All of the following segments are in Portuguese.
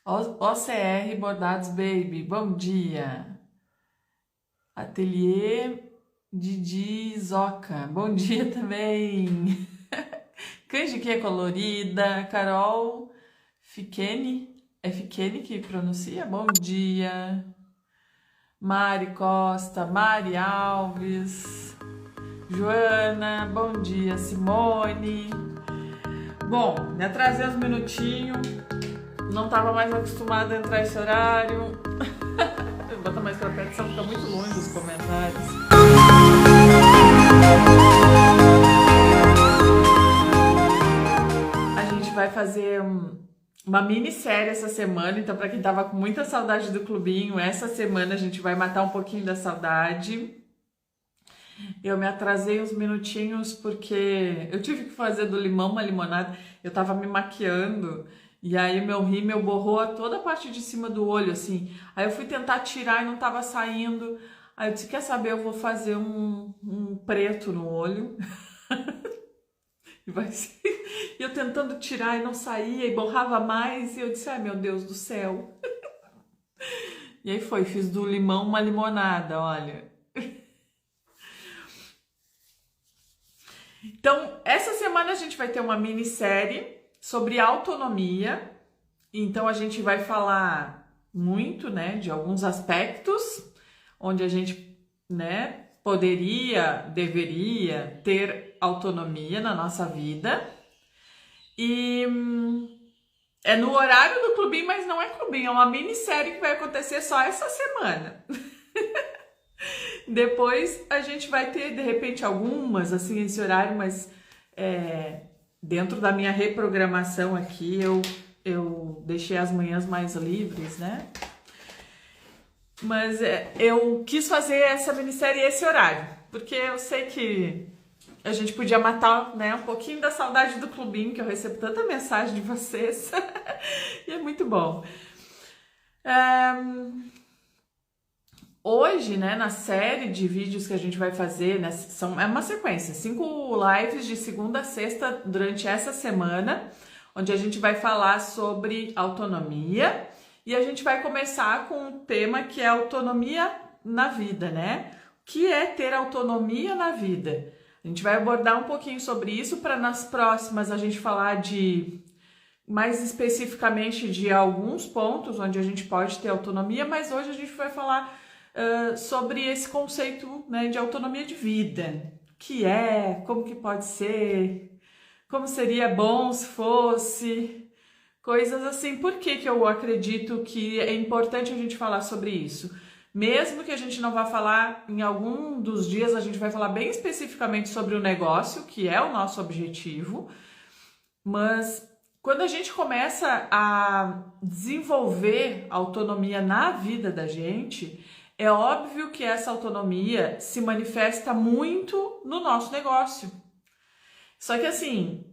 OCR Bordados Baby, bom dia. Ateliê Didi Zoca, bom dia também. Canjiquinha colorida, Carol Fiquene, é Fiquene que pronuncia? Bom dia. Mari Costa, Mari Alves, Joana, bom dia. Simone. Bom, me atrasei uns minutinhos, não estava mais acostumada a entrar esse horário. Bota mais pra perto, senão fica muito longe os comentários. A gente vai fazer uma minissérie essa semana, então para quem tava com muita saudade do clubinho, essa semana a gente vai matar um pouquinho da saudade. Eu me atrasei uns minutinhos porque eu tive que fazer do limão uma limonada. Eu tava me maquiando e aí meu rímel borrou toda a parte de cima do olho, assim. Aí eu fui tentar tirar e não tava saindo. Aí eu disse, quer saber, eu vou fazer um preto no olho. E vai ser... E eu tentando tirar e não saía e borrava mais. E eu disse, ai meu Deus do céu. E aí foi, fiz do limão uma limonada, olha. Então, essa semana a gente vai ter uma minissérie sobre autonomia. Então, a gente vai falar muito, né, de alguns aspectos onde a gente, né, poderia, deveria ter autonomia na nossa vida. E é no horário do clubinho, mas não é clubinho, é uma minissérie que vai acontecer só essa semana. Depois a gente vai ter, de repente, algumas, assim, esse horário, mas dentro da minha reprogramação aqui, eu deixei as manhãs mais livres, né? Mas eu quis fazer essa minissérie esse horário, porque eu sei que a gente podia matar, né, um pouquinho da saudade do clubinho, que eu recebo tanta mensagem de vocês, e é muito bom. Hoje, né, na série de vídeos que a gente vai fazer, né, é uma sequência, 5 lives de segunda a sexta durante essa semana, onde a gente vai falar sobre autonomia e a gente vai começar com um tema que é autonomia na vida, né? O que é ter autonomia na vida? A gente vai abordar um pouquinho sobre isso para nas próximas a gente falar de mais especificamente de alguns pontos onde a gente pode ter autonomia, mas hoje a gente vai falar sobre esse conceito, né, de autonomia de vida, que é, como que pode ser, como seria bom se fosse, coisas assim. Por que que eu acredito que é importante a gente falar sobre isso? Mesmo que a gente não vá falar, em algum dos dias a gente vai falar bem especificamente sobre o negócio, que é o nosso objetivo, mas quando a gente começa a desenvolver autonomia na vida da gente, é óbvio que essa autonomia se manifesta muito no nosso negócio. Só que assim,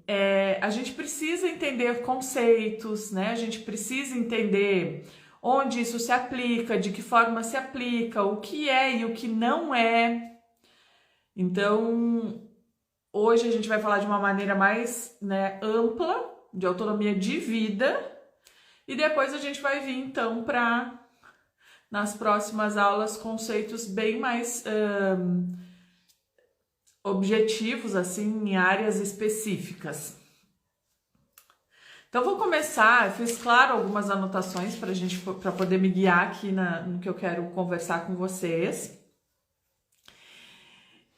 a gente precisa entender conceitos, né? A gente precisa entender onde isso se aplica, de que forma se aplica, o que é e o que não é. Então, hoje a gente vai falar de uma maneira mais, né, ampla, de autonomia de vida, e depois a gente vai vir então para, nas próximas aulas, conceitos bem mais objetivos, assim, em áreas específicas. Então vou começar, eu fiz, claro, algumas anotações para poder me guiar aqui no que eu quero conversar com vocês.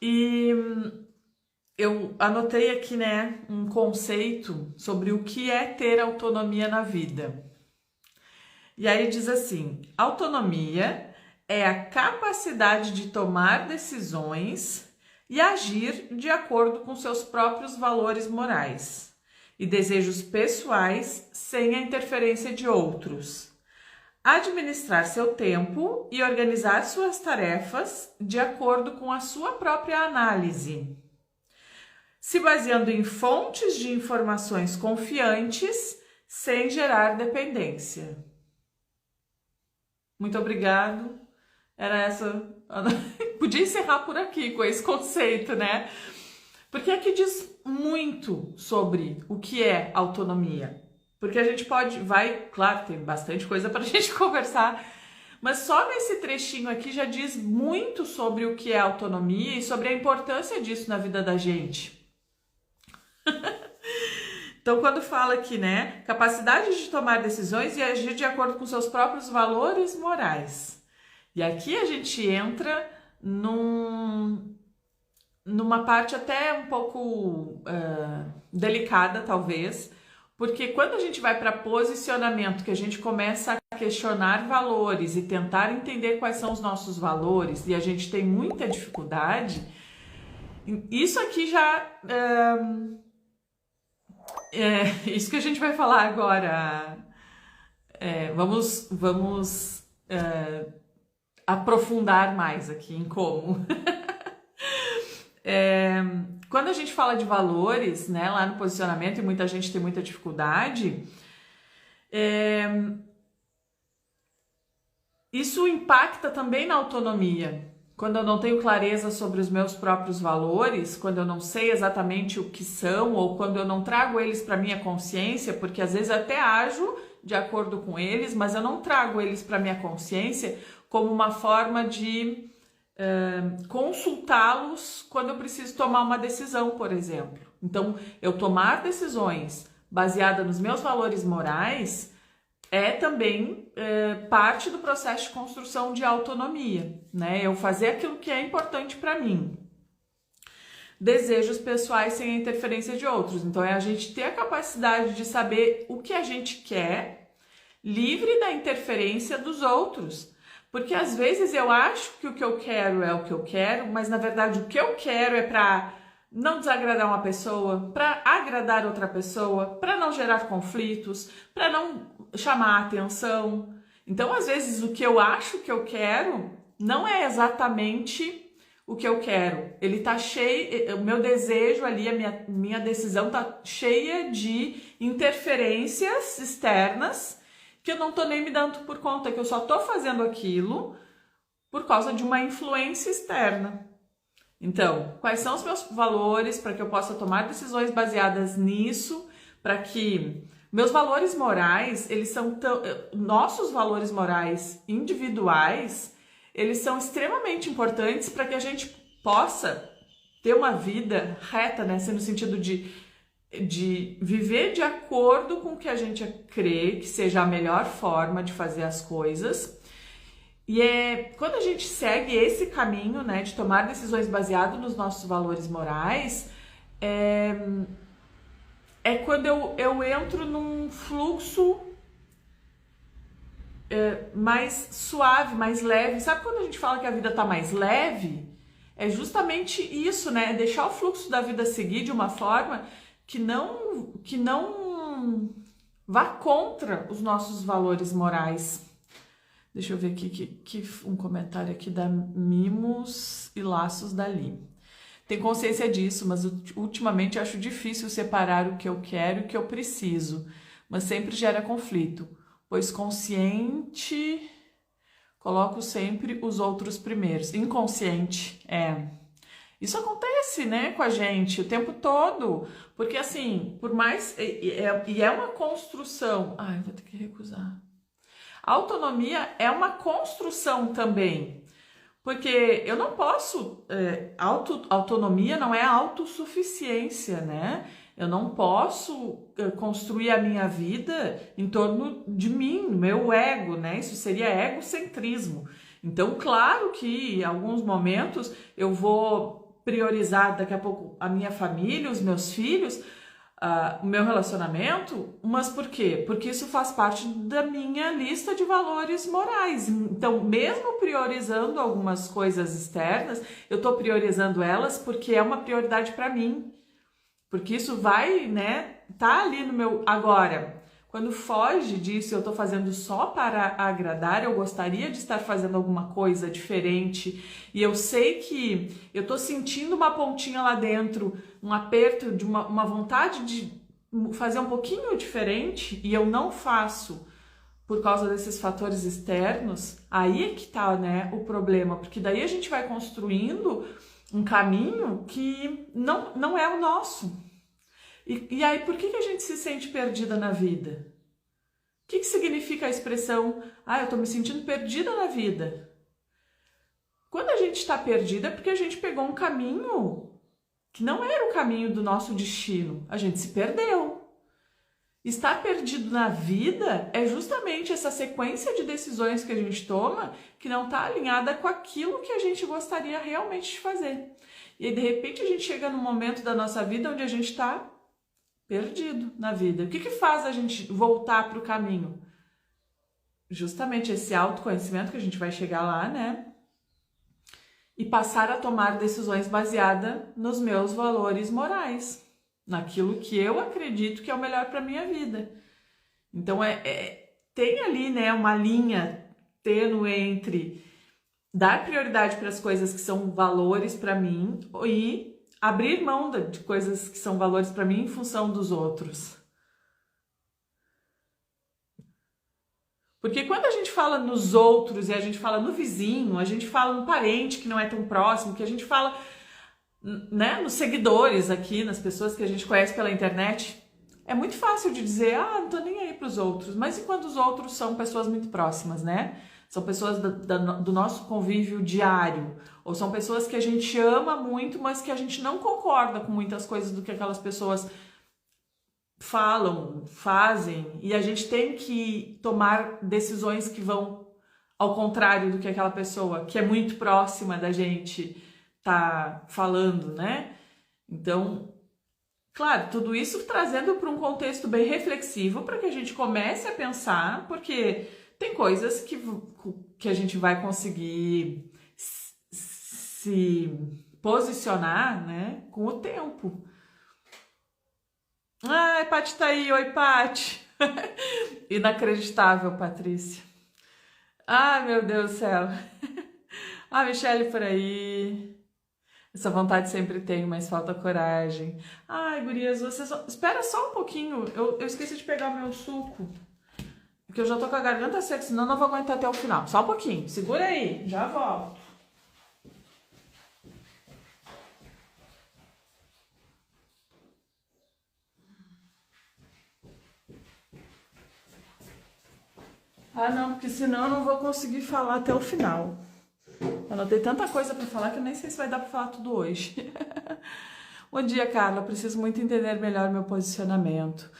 E eu anotei aqui, né, um conceito sobre o que é ter autonomia na vida. E aí diz assim: autonomia é a capacidade de tomar decisões e agir de acordo com seus próprios valores morais e desejos pessoais sem a interferência de outros. Administrar seu tempo e organizar suas tarefas de acordo com a sua própria análise, se baseando em fontes de informações confiantes sem gerar dependência. Muito obrigado. Era essa. Podia encerrar por aqui com esse conceito, né? Porque aqui diz muito sobre o que é autonomia. porque a gente claro, tem bastante coisa para a gente conversar, mas só nesse trechinho aqui já diz muito sobre o que é autonomia e sobre a importância disso na vida da gente. Então, quando fala aqui, né, capacidade de tomar decisões e agir de acordo com seus próprios valores morais. E aqui a gente entra numa parte até um pouco delicada, talvez, porque quando a gente vai para posicionamento, que a gente começa a questionar valores e tentar entender quais são os nossos valores, e a gente tem muita dificuldade, isso aqui já... isso que a gente vai falar agora. Vamos aprofundar mais aqui em como. Quando a gente fala de valores, né, lá no posicionamento, e muita gente tem muita dificuldade, isso impacta também na autonomia. Quando eu não tenho clareza sobre os meus próprios valores, quando eu não sei exatamente o que são, ou quando eu não trago eles para minha consciência, porque às vezes eu até ajo de acordo com eles, mas eu não trago eles para minha consciência como uma forma de consultá-los quando eu preciso tomar uma decisão, por exemplo. Então, eu tomar decisões baseadas nos meus valores morais é também parte do processo de construção de autonomia, né? Eu fazer aquilo que é importante para mim. Desejos pessoais sem a interferência de outros. Então, é a gente ter a capacidade de saber o que a gente quer, livre da interferência dos outros. Porque às vezes eu acho que o que eu quero é o que eu quero, mas na verdade o que eu quero é para não desagradar uma pessoa, para agradar outra pessoa, para não gerar conflitos, para não chamar a atenção. Então, às vezes, o que eu acho que eu quero não é exatamente o que eu quero. Ele tá cheio, o meu desejo ali, a minha decisão tá cheia de interferências externas que eu não tô nem me dando por conta, que eu só tô fazendo aquilo por causa de uma influência externa. Então, quais são os meus valores para que eu possa tomar decisões baseadas nisso, para que meus valores morais, eles são nossos valores morais individuais, eles são extremamente importantes para que a gente possa ter uma vida reta, né? No sentido de viver de acordo com o que a gente crê que seja a melhor forma de fazer as coisas. E quando a gente segue esse caminho, né, de tomar decisões baseadas nos nossos valores morais, quando eu entro num fluxo mais suave, mais leve. Sabe quando a gente fala que a vida tá mais leve? É justamente isso, né? Deixar o fluxo da vida seguir de uma forma que não vá contra os nossos valores morais. Deixa eu ver aqui que um comentário aqui da Mimos e Laços Dali. Tem consciência disso, mas ultimamente acho difícil separar o que eu quero e o que eu preciso, mas sempre gera conflito, pois consciente coloco sempre os outros primeiros. Inconsciente, isso acontece, né, com a gente o tempo todo, porque assim, por mais... E é uma construção... Ai, vou ter que recusar. A autonomia é uma construção também, porque eu não posso... autonomia não é autossuficiência, né? Eu não posso construir a minha vida em torno de mim, meu ego, né? Isso seria egocentrismo. Então, claro que em alguns momentos eu vou priorizar daqui a pouco a minha família, os meus filhos, o meu relacionamento, mas por quê? Porque isso faz parte da minha lista de valores morais. Então, mesmo priorizando algumas coisas externas, eu estou priorizando elas porque é uma prioridade para mim. Porque isso vai, né, tá ali no meu... Agora, quando foge disso, eu estou fazendo só para agradar, eu gostaria de estar fazendo alguma coisa diferente, e eu sei que eu estou sentindo uma pontinha lá dentro, um aperto, de uma vontade de fazer um pouquinho diferente, e eu não faço por causa desses fatores externos, aí é que tá, né, o problema, porque daí a gente vai construindo um caminho que não é o nosso. E aí, por que a gente se sente perdida na vida? O que significa a expressão, eu tô me sentindo perdida na vida? Quando a gente está perdida é porque a gente pegou um caminho que não era o caminho do nosso destino. A gente se perdeu. Estar perdido na vida é justamente essa sequência de decisões que a gente toma que não está alinhada com aquilo que a gente gostaria realmente de fazer. E aí, de repente, a gente chega num momento da nossa vida onde a gente está perdido na vida. O que faz a gente voltar para o caminho? Justamente esse autoconhecimento que a gente vai chegar lá, né? E passar a tomar decisões baseadas nos meus valores morais, naquilo que eu acredito que é o melhor para minha vida. Então, tem ali, né, uma linha tênue entre dar prioridade para as coisas que são valores para mim e abrir mão de coisas que são valores para mim em função dos outros. Porque quando a gente fala nos outros e a gente fala no vizinho, a gente fala no parente que não é tão próximo, que a gente fala, né, nos seguidores aqui, nas pessoas que a gente conhece pela internet, é muito fácil de dizer, não tô nem aí para os outros. Mas e quando os outros são pessoas muito próximas, né? São pessoas do nosso convívio diário, ou são pessoas que a gente ama muito, mas que a gente não concorda com muitas coisas do que aquelas pessoas falam, fazem, e a gente tem que tomar decisões que vão ao contrário do que aquela pessoa que é muito próxima da gente tá falando, né? Então, claro, tudo isso trazendo para um contexto bem reflexivo para que a gente comece a pensar, porque tem coisas que a gente vai conseguir se posicionar, né, com o tempo. Ai, Paty tá aí. Oi, Paty. Inacreditável, Patrícia. Ai, meu Deus do céu. A Michelle por aí. Essa vontade sempre tenho, mas falta coragem. Ai, gurias, espera só um pouquinho. Eu esqueci de pegar o meu suco. Porque eu já tô com a garganta seca, senão eu não vou aguentar até o final. Só um pouquinho. Segura aí. Já volto. Não, porque senão eu não vou conseguir falar até o final. Eu anotei tanta coisa para falar que eu nem sei se vai dar para falar tudo hoje. Bom dia, Carla. Preciso muito entender melhor meu posicionamento.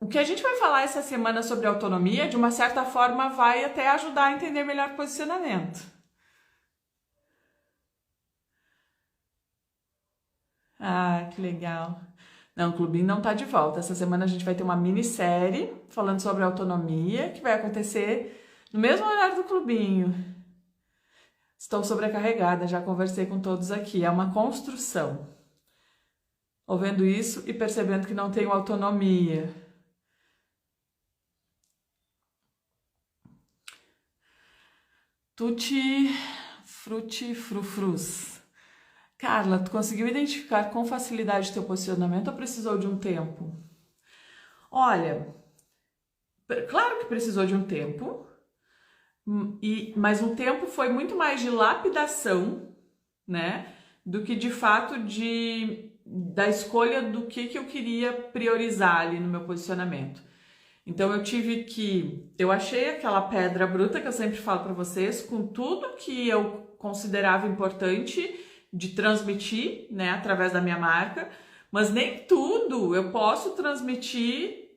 O que a gente vai falar essa semana sobre autonomia, de uma certa forma, vai até ajudar a entender melhor o posicionamento. Que legal. Não, o Clubinho não tá de volta. Essa semana a gente vai ter uma minissérie falando sobre autonomia, que vai acontecer no mesmo horário do Clubinho. Estou sobrecarregada, já conversei com todos aqui. É uma construção. Ouvindo isso e percebendo que não tenho autonomia. Tutti, frutti, frufrus. Carla, tu conseguiu identificar com facilidade teu posicionamento ou precisou de um tempo? Olha, claro que precisou de um tempo, mas um tempo foi muito mais de lapidação, né, do que de fato da escolha do que eu queria priorizar ali no meu posicionamento. Então eu achei aquela pedra bruta que eu sempre falo para vocês, com tudo que eu considerava importante de transmitir, né, através da minha marca, mas nem tudo eu posso transmitir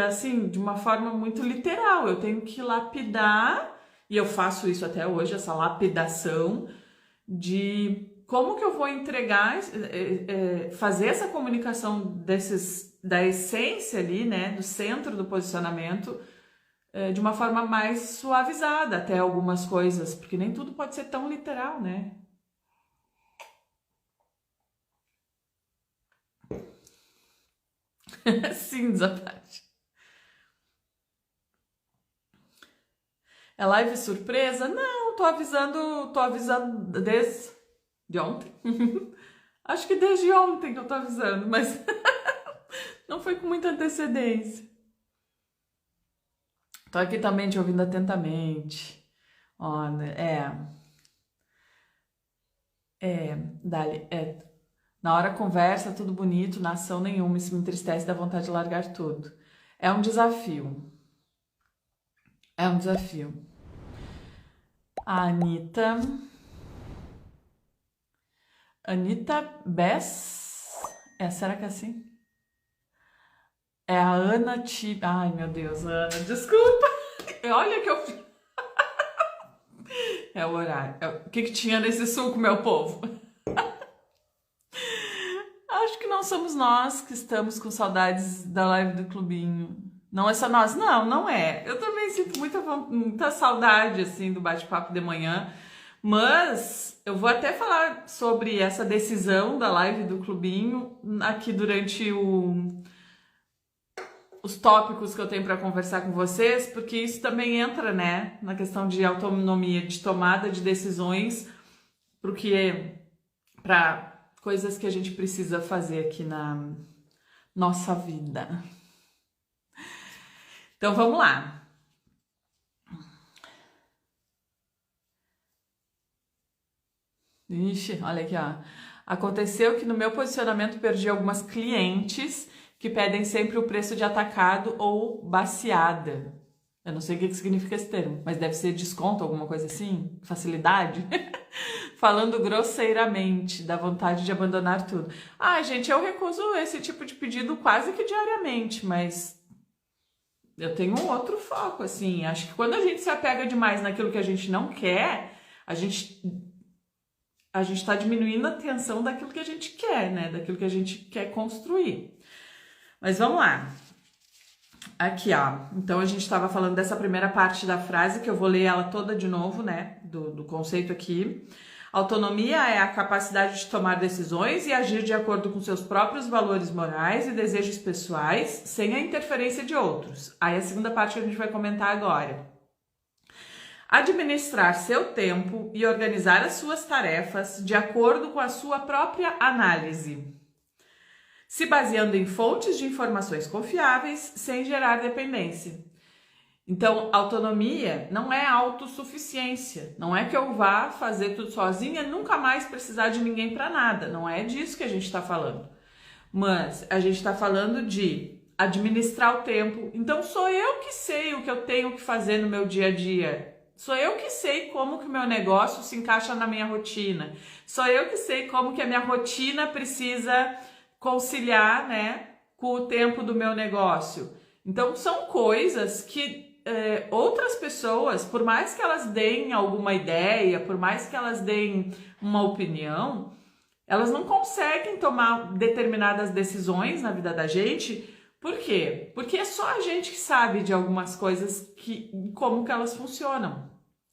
assim, de uma forma muito literal. Eu tenho que lapidar, e eu faço isso até hoje, essa lapidação de como que eu vou entregar, fazer essa comunicação da essência ali, né, do centro do posicionamento, de uma forma mais suavizada até algumas coisas, porque nem tudo pode ser tão literal, né? Sim, Zapati. É live surpresa? Não, tô avisando desde ontem. Acho que desde ontem que eu tô avisando, mas não foi com muita antecedência. Tô aqui também te ouvindo atentamente. Olha, Dali, Na hora conversa, tudo bonito, na ação nenhuma, isso me entristece, dá vontade de largar tudo. É um desafio. É um desafio. A Anitta Bess? Será que é assim? É a Ana T. Ai, meu Deus, Ana, desculpa. Olha que eu fiz. É o horário. O que tinha nesse suco, meu povo? Acho que não somos nós que estamos com saudades da live do clubinho. Não é só nós. Não, não é. Eu também sinto muita saudade, assim, do bate-papo de manhã. Mas eu vou até falar sobre essa decisão da live do clubinho aqui durante os tópicos que eu tenho para conversar com vocês, porque isso também entra, né, na questão de autonomia, de tomada de decisões, para coisas que a gente precisa fazer aqui na nossa vida. Então vamos lá. Ixi, olha aqui, ó. Aconteceu que no meu posicionamento perdi algumas clientes que pedem sempre o preço de atacado ou baseada. Eu não sei o que significa esse termo, mas deve ser desconto, alguma coisa assim? Facilidade? Falando grosseiramente, dá vontade de abandonar tudo. Ah, gente, eu recuso esse tipo de pedido quase que diariamente, mas eu tenho um outro foco, assim. Acho que quando a gente se apega demais naquilo que a gente não quer, a gente está diminuindo a atenção daquilo que a gente quer, né? Daquilo que a gente quer construir. Mas vamos lá. Aqui, ó. Então, a gente estava falando dessa primeira parte da frase, que eu vou ler ela toda de novo, né? Do conceito aqui. Autonomia é a capacidade de tomar decisões e agir de acordo com seus próprios valores morais e desejos pessoais, sem a interferência de outros. Aí, a segunda parte que a gente vai comentar agora. Administrar seu tempo e organizar as suas tarefas de acordo com a sua própria análise, se baseando em fontes de informações confiáveis, sem gerar dependência. Então, autonomia não é autossuficiência. Não é que eu vá fazer tudo sozinha e nunca mais precisar de ninguém para nada. Não é disso que a gente está falando. Mas a gente está falando de administrar o tempo. Então, sou eu que sei o que eu tenho que fazer no meu dia a dia. Sou eu que sei como que o meu negócio se encaixa na minha rotina. Sou eu que sei como que a minha rotina precisa conciliar, né, com o tempo do meu negócio. Então, são coisas que outras pessoas, por mais que elas deem alguma ideia, por mais que elas deem uma opinião, elas não conseguem tomar determinadas decisões na vida da gente. Por quê? Porque é só a gente que sabe de algumas coisas como que elas funcionam.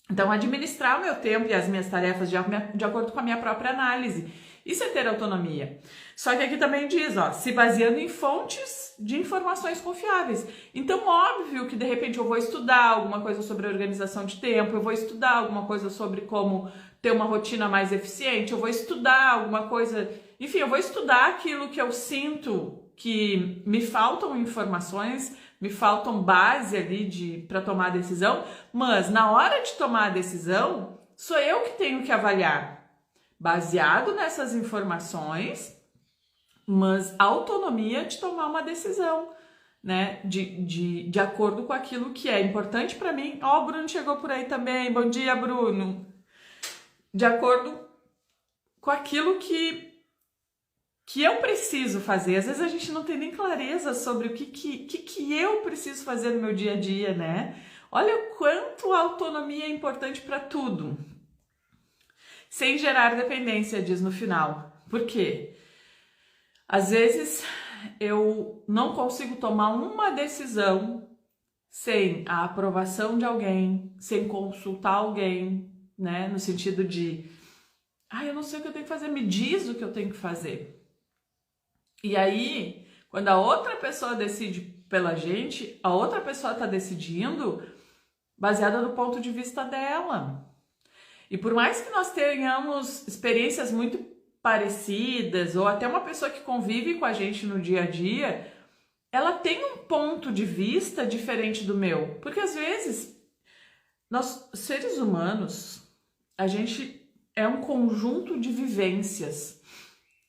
Então, administrar o meu tempo e as minhas tarefas de acordo com a minha própria análise. Isso é ter autonomia. Só que aqui também diz, ó, se baseando em fontes de informações confiáveis. Então, óbvio que de repente eu vou estudar alguma coisa sobre organização de tempo, eu vou estudar alguma coisa sobre como ter uma rotina mais eficiente, eu vou estudar alguma coisa, enfim, eu vou estudar aquilo que eu sinto que me faltam informações, me faltam base ali para tomar a decisão, mas na hora de tomar a decisão, sou eu que tenho que avaliar. Baseado nessas informações, mas autonomia de tomar uma decisão, né? De acordo com aquilo que é importante para mim. Ó, o Bruno chegou por aí também. Bom dia, Bruno. De acordo com aquilo que eu preciso fazer. Às vezes a gente não tem nem clareza sobre o que eu preciso fazer no meu dia a dia, né? Olha o quanto a autonomia é importante para tudo. Sem gerar dependência, diz no final. Por quê? Às vezes eu não consigo tomar uma decisão sem a aprovação de alguém, sem consultar alguém, né? No sentido de, eu não sei o que eu tenho que fazer, me diz o que eu tenho que fazer. E aí, quando a outra pessoa decide pela gente, a outra pessoa está decidindo baseada no ponto de vista dela. E por mais que nós tenhamos experiências muito parecidas, ou até uma pessoa que convive com a gente no dia a dia, ela tem um ponto de vista diferente do meu. Porque às vezes, nós, seres humanos, a gente é um conjunto de vivências.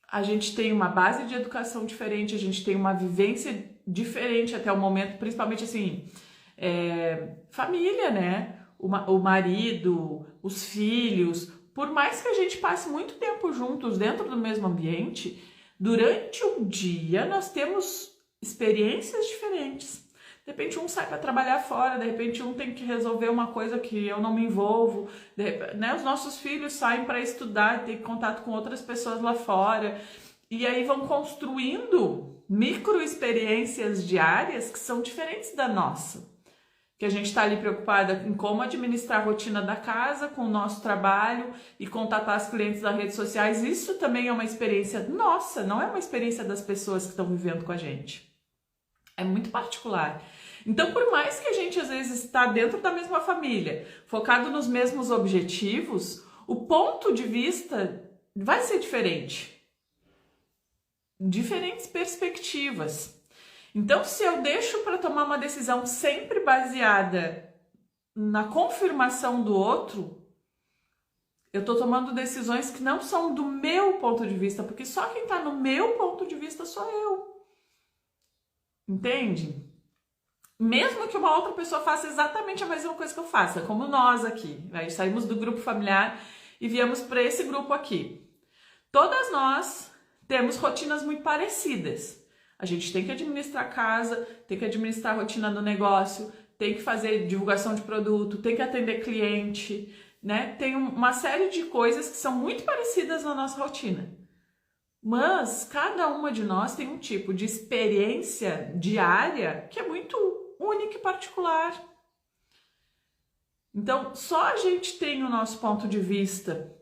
a gente tem uma base de educação diferente, a gente tem uma vivência diferente até o momento, principalmente assim, família, né? O marido, os filhos, por mais que a gente passe muito tempo juntos dentro do mesmo ambiente, durante um dia nós temos experiências diferentes. De repente um sai para trabalhar fora, de repente um tem que resolver uma coisa que eu não me envolvo, né? Os nossos filhos saem para estudar, ter contato com outras pessoas lá fora, e aí vão construindo micro experiências diárias que são diferentes da nossa. Que a gente está ali preocupada em como administrar a rotina da casa, com o nosso trabalho e contatar os clientes das redes sociais. Isso também é uma experiência nossa, não é uma experiência das pessoas que estão vivendo com a gente. É muito particular. Então, por mais que a gente às vezes está dentro da mesma família, focado nos mesmos objetivos, o ponto de vista vai ser diferente. Diferentes perspectivas. Então, se eu deixo para tomar uma decisão sempre baseada na confirmação do outro, eu estou tomando decisões que não são do meu ponto de vista, porque só quem está no meu ponto de vista sou eu. Entende? Mesmo que uma outra pessoa faça exatamente a mesma coisa que eu faça, como nós aqui. Aí saímos do grupo familiar e viemos para esse grupo aqui. Todas nós temos rotinas muito parecidas. A gente tem que administrar a casa, tem que administrar a rotina do negócio, tem que fazer divulgação de produto, tem que atender cliente, né? Tem uma série de coisas que são muito parecidas na nossa rotina. Mas cada uma de nós tem um tipo de experiência diária que é muito única e particular. Então, só a gente tem o nosso ponto de vista.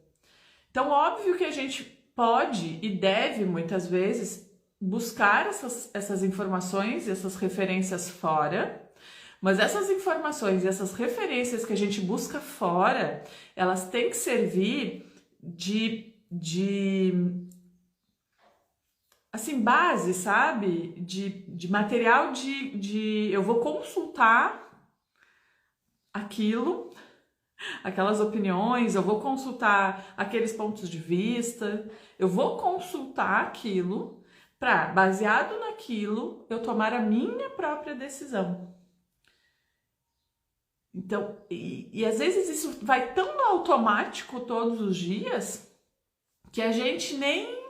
Então, óbvio que a gente pode e deve, muitas vezes, buscar essas informações, essas referências fora, mas essas informações e essas referências que a gente busca fora, elas têm que servir de assim, base, sabe? De material eu vou consultar aquilo, aquelas opiniões, eu vou consultar aqueles pontos de vista, eu vou consultar aquilo para, baseado naquilo, eu tomar a minha própria decisão. Então, e às vezes isso vai tão no automático todos os dias que a gente nem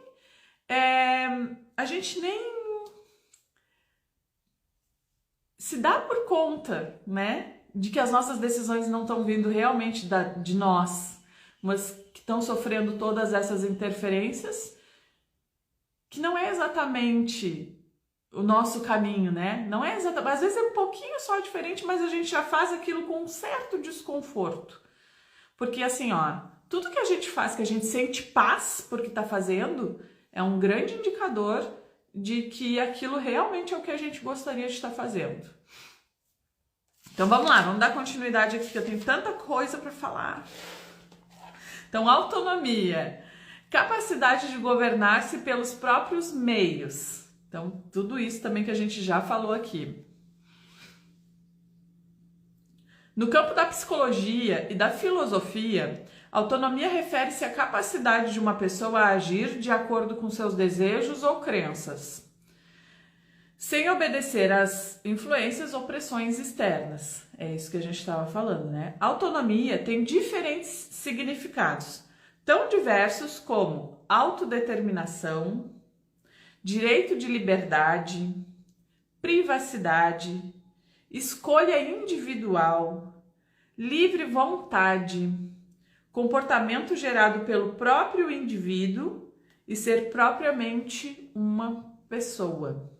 se dá por conta, né, de que as nossas decisões não estão vindo realmente de nós, mas que estão sofrendo todas essas interferências, que não é exatamente o nosso caminho, né? Não é exatamente, às vezes é um pouquinho só diferente, mas a gente já faz aquilo com um certo desconforto. Porque assim, ó, tudo que a gente faz, que a gente sente paz porque tá fazendo, é um grande indicador de que aquilo realmente é o que a gente gostaria de estar fazendo. Então vamos lá, vamos dar continuidade aqui, que eu tenho tanta coisa para falar. Então, autonomia, capacidade de governar-se pelos próprios meios. Então, tudo isso também que a gente já falou aqui. No campo da psicologia e da filosofia, autonomia refere-se à capacidade de uma pessoa a agir de acordo com seus desejos ou crenças, sem obedecer às influências ou pressões externas. É isso que a gente estava falando, né? Autonomia tem diferentes significados, tão diversos como autodeterminação, direito de liberdade, privacidade, escolha individual, livre vontade, comportamento gerado pelo próprio indivíduo e ser propriamente uma pessoa.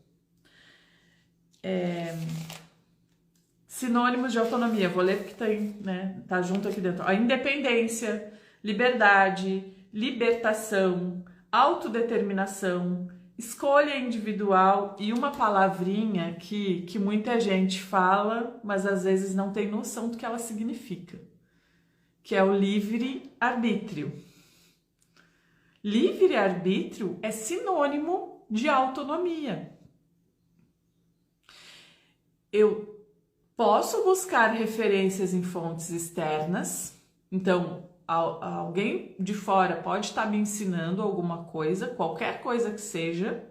Sinônimos de autonomia, vou ler porque tem, né, tá junto aqui dentro. A independência, liberdade, libertação, autodeterminação, escolha individual e uma palavrinha que muita gente fala, mas às vezes não tem noção do que ela significa, que é o livre-arbítrio. Livre-arbítrio é sinônimo de autonomia. Eu posso buscar referências em fontes externas, então alguém de fora pode estar me ensinando alguma coisa, qualquer coisa que seja,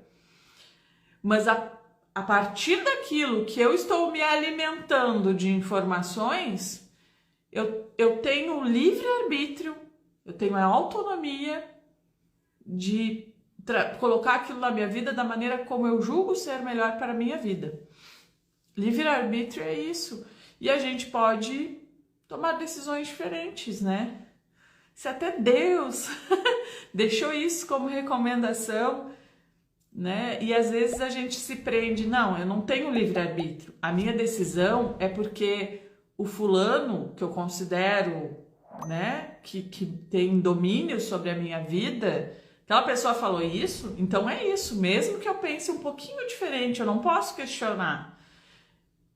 mas a partir daquilo que eu estou me alimentando de informações, eu tenho livre-arbítrio, eu tenho a autonomia de colocar aquilo na minha vida da maneira como eu julgo ser melhor para a minha vida. Livre-arbítrio é isso. E a gente pode tomar decisões diferentes, né? Se até Deus deixou isso como recomendação, né? E às vezes a gente se prende, não, eu não tenho livre-arbítrio. A minha decisão é porque o fulano que eu considero, né, que tem domínio sobre a minha vida, aquela pessoa falou isso, então é isso, mesmo que eu pense um pouquinho diferente, eu não posso questionar.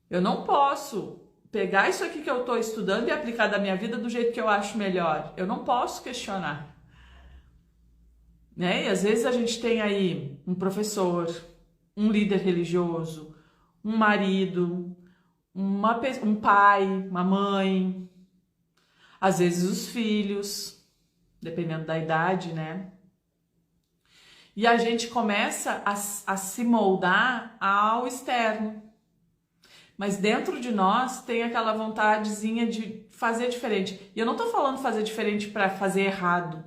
Eu não posso pegar isso aqui que eu estou estudando e aplicar da minha vida do jeito que eu acho melhor. Eu não posso questionar. Né? E às vezes a gente tem aí um professor, um líder religioso, um marido, um pai, uma mãe, às vezes os filhos, dependendo da idade, né? E a gente começa a se moldar ao externo. Mas dentro de nós tem aquela vontadezinha de fazer diferente. E eu não tô falando fazer diferente para fazer errado,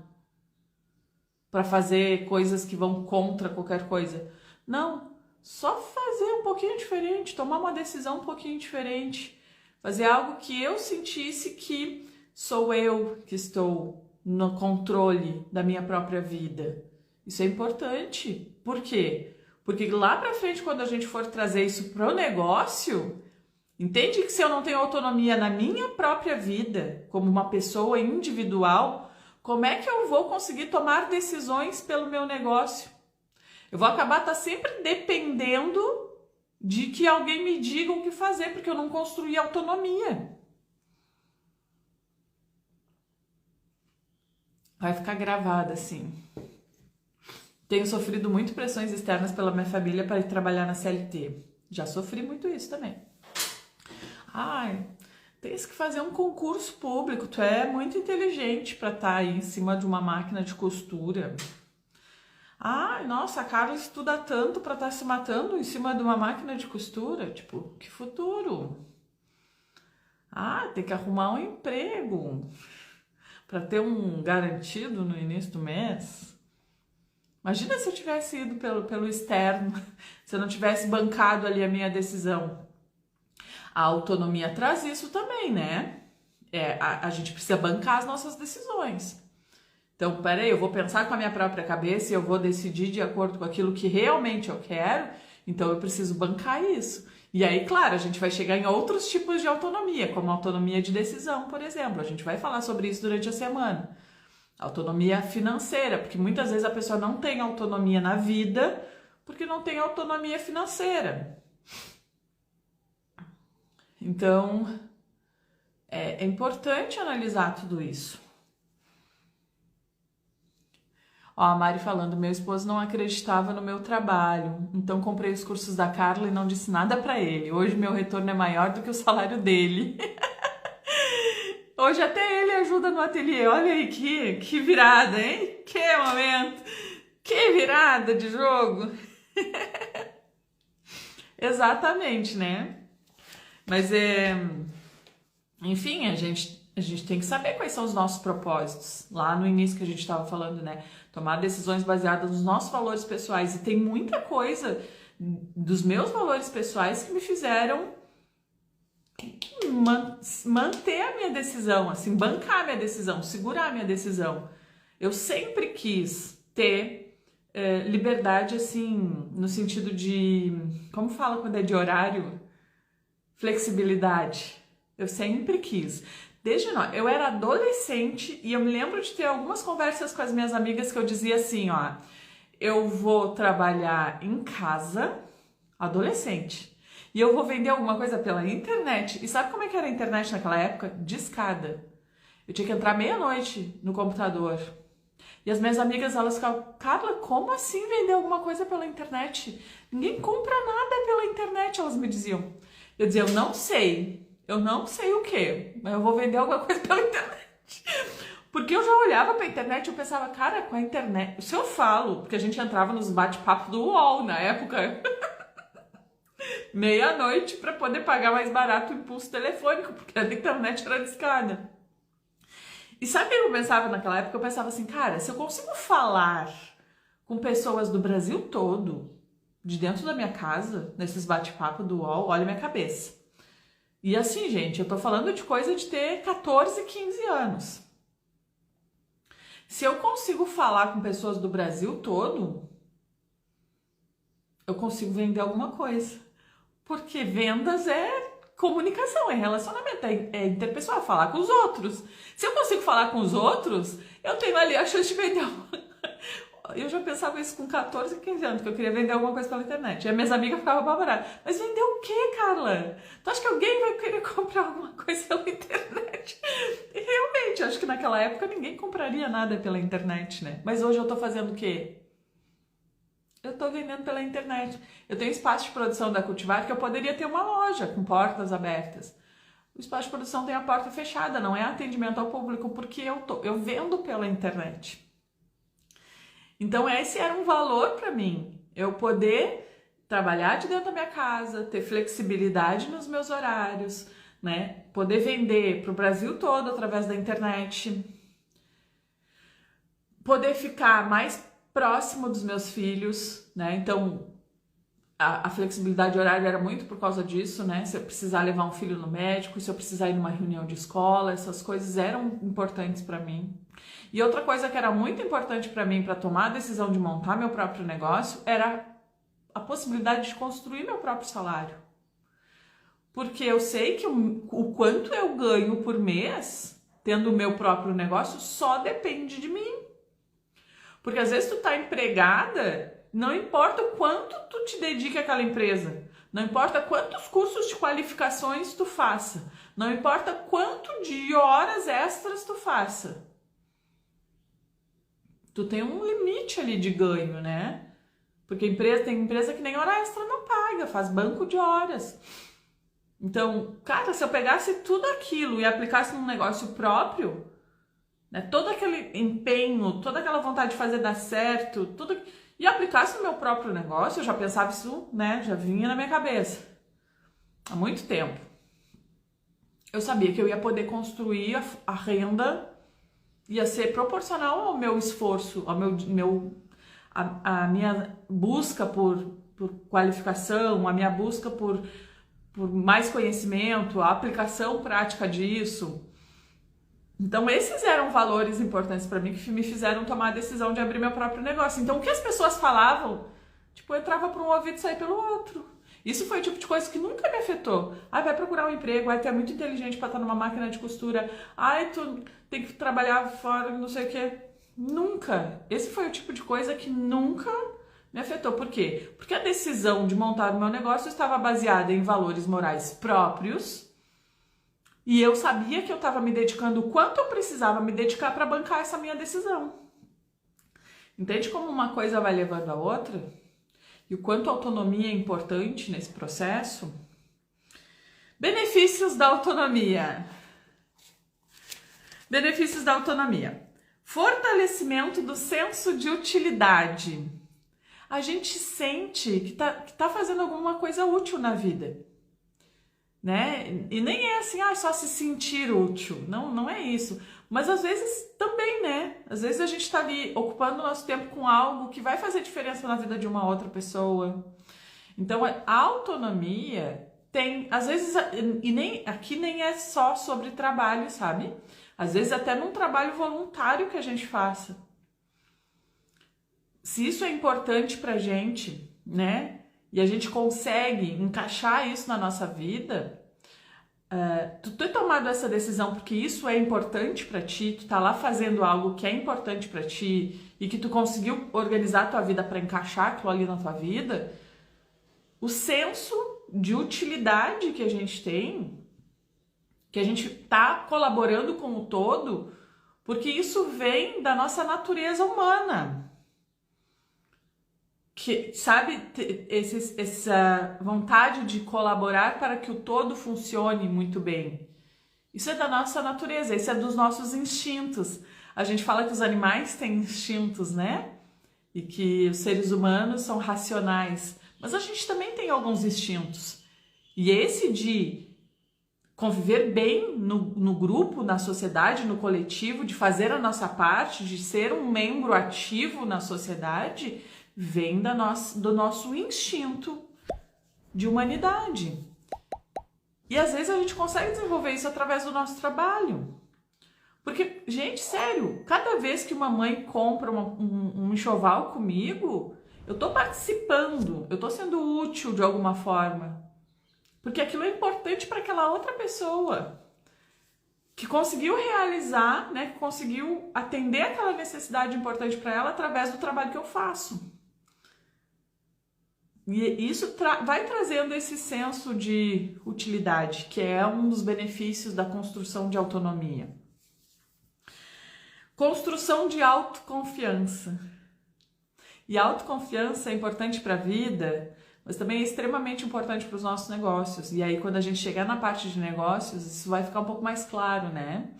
para fazer coisas que vão contra qualquer coisa. Não, só fazer um pouquinho diferente, tomar uma decisão um pouquinho diferente, fazer algo que eu sentisse que sou eu que estou no controle da minha própria vida. Isso é importante. Por quê? Porque lá pra frente, quando a gente for trazer isso pro negócio, entende que se eu não tenho autonomia na minha própria vida, como uma pessoa individual, como é que eu vou conseguir tomar decisões pelo meu negócio? Eu vou acabar sempre dependendo de que alguém me diga o que fazer, porque eu não construí autonomia. Vai ficar gravado assim. Tenho sofrido muito pressões externas pela minha família para ir trabalhar na CLT. Já sofri muito isso também. Ai, tens que fazer um concurso público. Tu é muito inteligente para estar aí em cima de uma máquina de costura. Ai, nossa, a Carla estuda tanto para estar se matando em cima de uma máquina de costura. Tipo, que futuro? Ah, tem que arrumar um emprego para ter um garantido no início do mês. Imagina se eu tivesse ido pelo externo, se eu não tivesse bancado ali a minha decisão. A autonomia traz isso também, né? A gente precisa bancar as nossas decisões. Então, peraí, eu vou pensar com a minha própria cabeça e eu vou decidir de acordo com aquilo que realmente eu quero, então eu preciso bancar isso. E aí, claro, a gente vai chegar em outros tipos de autonomia, como autonomia de decisão, por exemplo. A gente vai falar sobre isso durante a semana. Autonomia financeira, porque muitas vezes a pessoa não tem autonomia na vida porque não tem autonomia financeira. Então, é importante analisar tudo isso. Ó, a Mari falando, meu esposo não acreditava no meu trabalho, então comprei os cursos da Carla e não disse nada pra ele. Hoje meu retorno é maior do que o salário dele. Hoje até ele ajuda no ateliê. Olha aí que virada, hein? Que momento! Que virada de jogo! Exatamente, né? Mas enfim, a gente tem que saber quais são os nossos propósitos. Lá no início que a gente estava falando, né? Tomar decisões baseadas nos nossos valores pessoais. E tem muita coisa dos meus valores pessoais que me fizeram manter a minha decisão, assim, bancar a minha decisão, segurar a minha decisão. Eu sempre quis ter liberdade, assim, no sentido de, como fala quando é de horário? Flexibilidade. Eu sempre quis. Desde nós, eu era adolescente e eu me lembro de ter algumas conversas com as minhas amigas que eu dizia assim, ó, eu vou trabalhar em casa, adolescente, e eu vou vender alguma coisa pela internet. E sabe como é que era a internet naquela época? Discada. Eu tinha que entrar meia-noite no computador. E as minhas amigas, elas ficavam, Carla, como assim vender alguma coisa pela internet? Ninguém compra nada pela internet, elas me diziam. Eu dizia, eu não sei o que, mas eu vou vender alguma coisa pela internet. Porque eu já olhava pra internet e eu pensava, cara, com a internet... Se eu falo, porque a gente entrava nos bate-papos do UOL na época, meia-noite, pra poder pagar mais barato o impulso telefônico, porque a internet era discada. E sabe o que eu pensava naquela época? Eu pensava assim, cara, se eu consigo falar com pessoas do Brasil todo, de dentro da minha casa, nesses bate-papos do UOL, olha a minha cabeça. E assim, gente, eu tô falando de coisa de ter 14, 15 anos. Se eu consigo falar com pessoas do Brasil todo, eu consigo vender alguma coisa. Porque vendas é comunicação, é relacionamento, é interpessoal, falar com os outros. Se eu consigo falar com os outros, eu tenho ali a chance de vender Eu já pensava isso com 14, 15 anos, que eu queria vender alguma coisa pela internet. E as minhas amigas ficavam apavoradas. Mas vender o quê, Carla? Tu acha que alguém vai querer comprar alguma coisa pela internet? E realmente, acho que naquela época ninguém compraria nada pela internet, né? Mas hoje eu tô fazendo o quê? Eu tô vendendo pela internet. Eu tenho espaço de produção da Cultivar que eu poderia ter uma loja com portas abertas. O espaço de produção tem a porta fechada, não é atendimento ao público, porque eu vendo pela internet. Então esse era um valor para mim, eu poder trabalhar de dentro da minha casa, ter flexibilidade nos meus horários, né? Poder vender para o Brasil todo através da internet, poder ficar mais próximo dos meus filhos, né? Então a flexibilidade horária era muito por causa disso, né? Se eu precisar levar um filho no médico, se eu precisar ir numa reunião de escola, essas coisas eram importantes para mim. E outra coisa que era muito importante para mim para tomar a decisão de montar meu próprio negócio era a possibilidade de construir meu próprio salário. Porque eu sei que o quanto eu ganho por mês, tendo o meu próprio negócio, só depende de mim. Porque às vezes tu tá empregada, não importa o quanto tu te dedica àquela empresa, não importa quantos cursos de qualificações tu faça, não importa quanto de horas extras tu faça. Tu tem um limite ali de ganho, né? Porque tem empresa que nem hora extra não paga, faz banco de horas. Então, cara, se eu pegasse tudo aquilo e aplicasse num negócio próprio, né, todo aquele empenho, toda aquela vontade de fazer dar certo, tudo, e aplicasse no meu próprio negócio, eu já pensava isso, né? Já vinha na minha cabeça há muito tempo. Eu sabia que eu ia poder construir a renda, ia ser proporcional ao meu esforço, ao a minha busca por qualificação, a minha busca por mais conhecimento, a aplicação prática disso. Então esses eram valores importantes para mim que me fizeram tomar a decisão de abrir meu próprio negócio. Então o que as pessoas falavam, tipo, eu entrava por um ouvido e saía pelo outro. Isso foi o tipo de coisa que nunca me afetou. Ai, vai procurar um emprego, ai, tu é muito inteligente para estar numa máquina de costura, ai, tu tem que trabalhar fora, não sei o quê. Nunca. Esse foi o tipo de coisa que nunca me afetou. Por quê? Porque a decisão de montar o meu negócio estava baseada em valores morais próprios e eu sabia que eu estava me dedicando o quanto eu precisava me dedicar para bancar essa minha decisão. Entende como uma coisa vai levando a outra? E o quanto a autonomia é importante nesse processo? Benefícios da autonomia. Benefícios da autonomia. Fortalecimento do senso de utilidade. A gente sente que tá fazendo alguma coisa útil na vida, né? E nem é assim, só se sentir útil. Não, não é isso. Mas às vezes também, né? Às vezes a gente tá ali ocupando o nosso tempo com algo que vai fazer diferença na vida de uma outra pessoa. Então a autonomia tem, às vezes, e nem aqui nem é só sobre trabalho, sabe? Às vezes até num trabalho voluntário que a gente faça. Se isso é importante pra gente, né? E a gente consegue encaixar isso na nossa vida, tu ter tomado essa decisão porque isso é importante pra ti, tu tá lá fazendo algo que é importante pra ti e que tu conseguiu organizar a tua vida pra encaixar aquilo ali na tua vida, o senso de utilidade que a gente tem, que a gente tá colaborando com o todo, porque isso vem da nossa natureza humana. Que, sabe, essa vontade de colaborar para que o todo funcione muito bem. Isso é da nossa natureza, isso é dos nossos instintos. A gente fala que os animais têm instintos, né? E que os seres humanos são racionais. Mas a gente também tem alguns instintos. E esse de conviver bem no grupo, na sociedade, no coletivo, de fazer a nossa parte, de ser um membro ativo na sociedade, vem do nosso instinto de humanidade. E às vezes a gente consegue desenvolver isso através do nosso trabalho. Porque, gente, sério, cada vez que uma mãe compra um enxoval comigo, eu tô participando, eu tô sendo útil de alguma forma. Porque aquilo é importante para aquela outra pessoa que conseguiu realizar, né, que conseguiu atender aquela necessidade importante para ela através do trabalho que eu faço. E isso vai trazendo esse senso de utilidade, que é um dos benefícios da construção de autonomia. Construção de autoconfiança. E autoconfiança é importante para a vida, mas também é extremamente importante para os nossos negócios. E aí, quando a gente chegar na parte de negócios, isso vai ficar um pouco mais claro, né?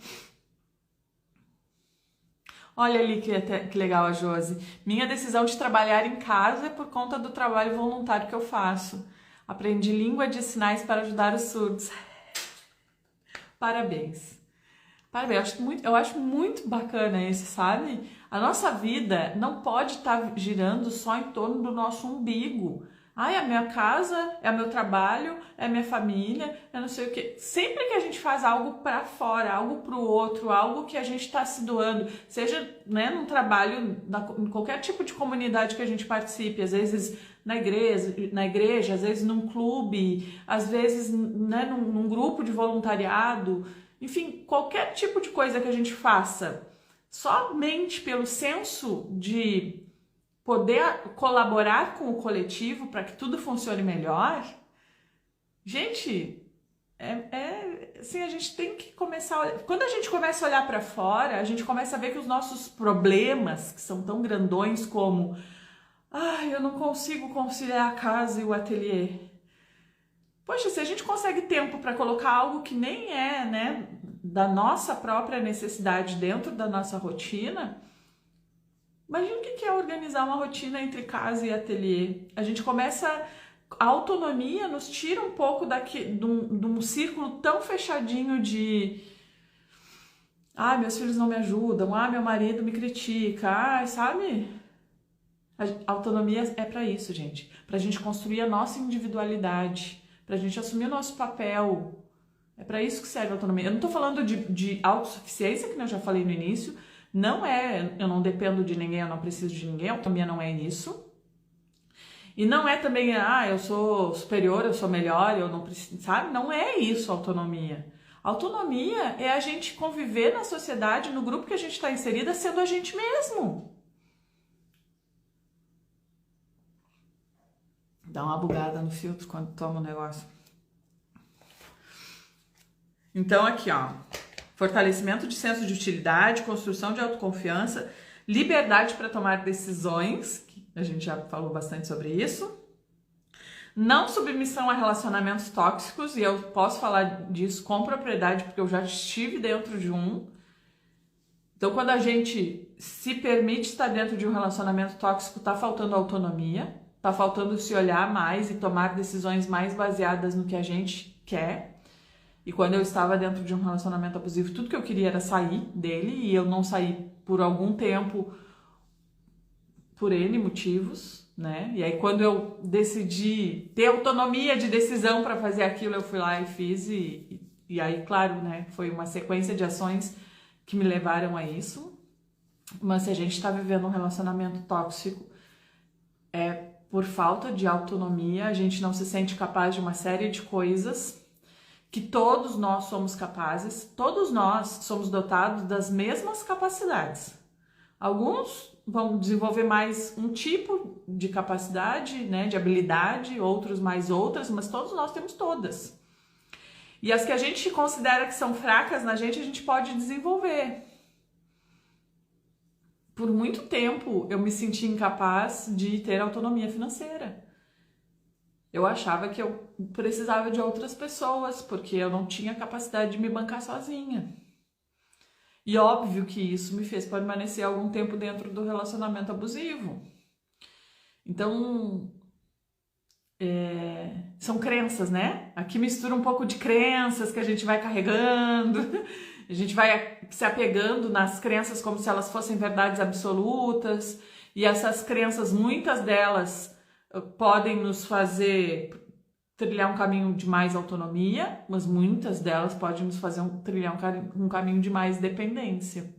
Olha ali que legal a Josi. Minha decisão de trabalhar em casa é por conta do trabalho voluntário que eu faço. Aprendi língua de sinais para ajudar os surdos. Parabéns. Parabéns, eu acho muito bacana isso, sabe? A nossa vida não pode estar girando só em torno do nosso umbigo. Ai, a minha casa, é o meu trabalho, é a minha família, é não sei o quê. Sempre que a gente faz algo para fora, algo para o outro, algo que a gente está se doando, seja, né, num trabalho, em qualquer tipo de comunidade que a gente participe, às vezes na igreja, às vezes num clube, às vezes, né, num grupo de voluntariado, enfim, qualquer tipo de coisa que a gente faça, somente pelo senso de poder colaborar com o coletivo para que tudo funcione melhor, gente, assim, a gente tem que começar a olhar. Quando a gente começa a olhar para fora, a gente começa a ver que os nossos problemas, que são tão grandões como eu não consigo conciliar a casa e o ateliê. Poxa, se a gente consegue tempo para colocar algo que nem é, né, da nossa própria necessidade dentro da nossa rotina, imagina o que é organizar uma rotina entre casa e ateliê. A gente começa, a autonomia nos tira um pouco de um círculo tão fechadinho de meus filhos não me ajudam, meu marido me critica, sabe? A autonomia é para isso, gente, pra gente construir a nossa individualidade, pra gente assumir o nosso papel. É para isso que serve a autonomia. Eu não tô falando de autossuficiência, que eu já falei no início. Não é, eu não dependo de ninguém, eu não preciso de ninguém, a autonomia não é isso. E não é também, eu sou superior, eu sou melhor, eu não preciso, sabe? Não é isso a autonomia. Autonomia é a gente conviver na sociedade, no grupo que a gente está inserida, sendo a gente mesmo. Dá uma bugada no filtro quando toma o negócio. Então aqui, ó, fortalecimento de senso de utilidade, construção de autoconfiança, liberdade para tomar decisões, que a gente já falou bastante sobre isso, não submissão a relacionamentos tóxicos, e eu posso falar disso com propriedade porque eu já estive dentro de um. Então, quando a gente se permite estar dentro de um relacionamento tóxico, tá faltando autonomia, tá faltando se olhar mais e tomar decisões mais baseadas no que a gente quer. E quando eu estava dentro de um relacionamento abusivo, tudo que eu queria era sair dele, e eu não saí por algum tempo por N motivos, né? E aí quando eu decidi ter autonomia de decisão para fazer aquilo, eu fui lá e fiz, e aí, claro, né, foi uma sequência de ações que me levaram a isso. Mas se a gente está vivendo um relacionamento tóxico, por falta de autonomia, a gente não se sente capaz de uma série de coisas que todos nós somos capazes, todos nós somos dotados das mesmas capacidades. Alguns vão desenvolver mais um tipo de capacidade, né, de habilidade, outros mais outras, mas todos nós temos todas. E as que a gente considera que são fracas na gente, a gente pode desenvolver. Por muito tempo eu me senti incapaz de ter autonomia financeira. Eu achava que eu precisava de outras pessoas, porque eu não tinha capacidade de me bancar sozinha. E óbvio que isso me fez permanecer algum tempo dentro do relacionamento abusivo. Então, são crenças, né? Aqui mistura um pouco de crenças que a gente vai carregando, a gente vai se apegando nas crenças como se elas fossem verdades absolutas, e essas crenças, muitas delas, podem nos fazer trilhar um caminho de mais autonomia, mas muitas delas podem nos fazer trilhar um caminho de mais dependência.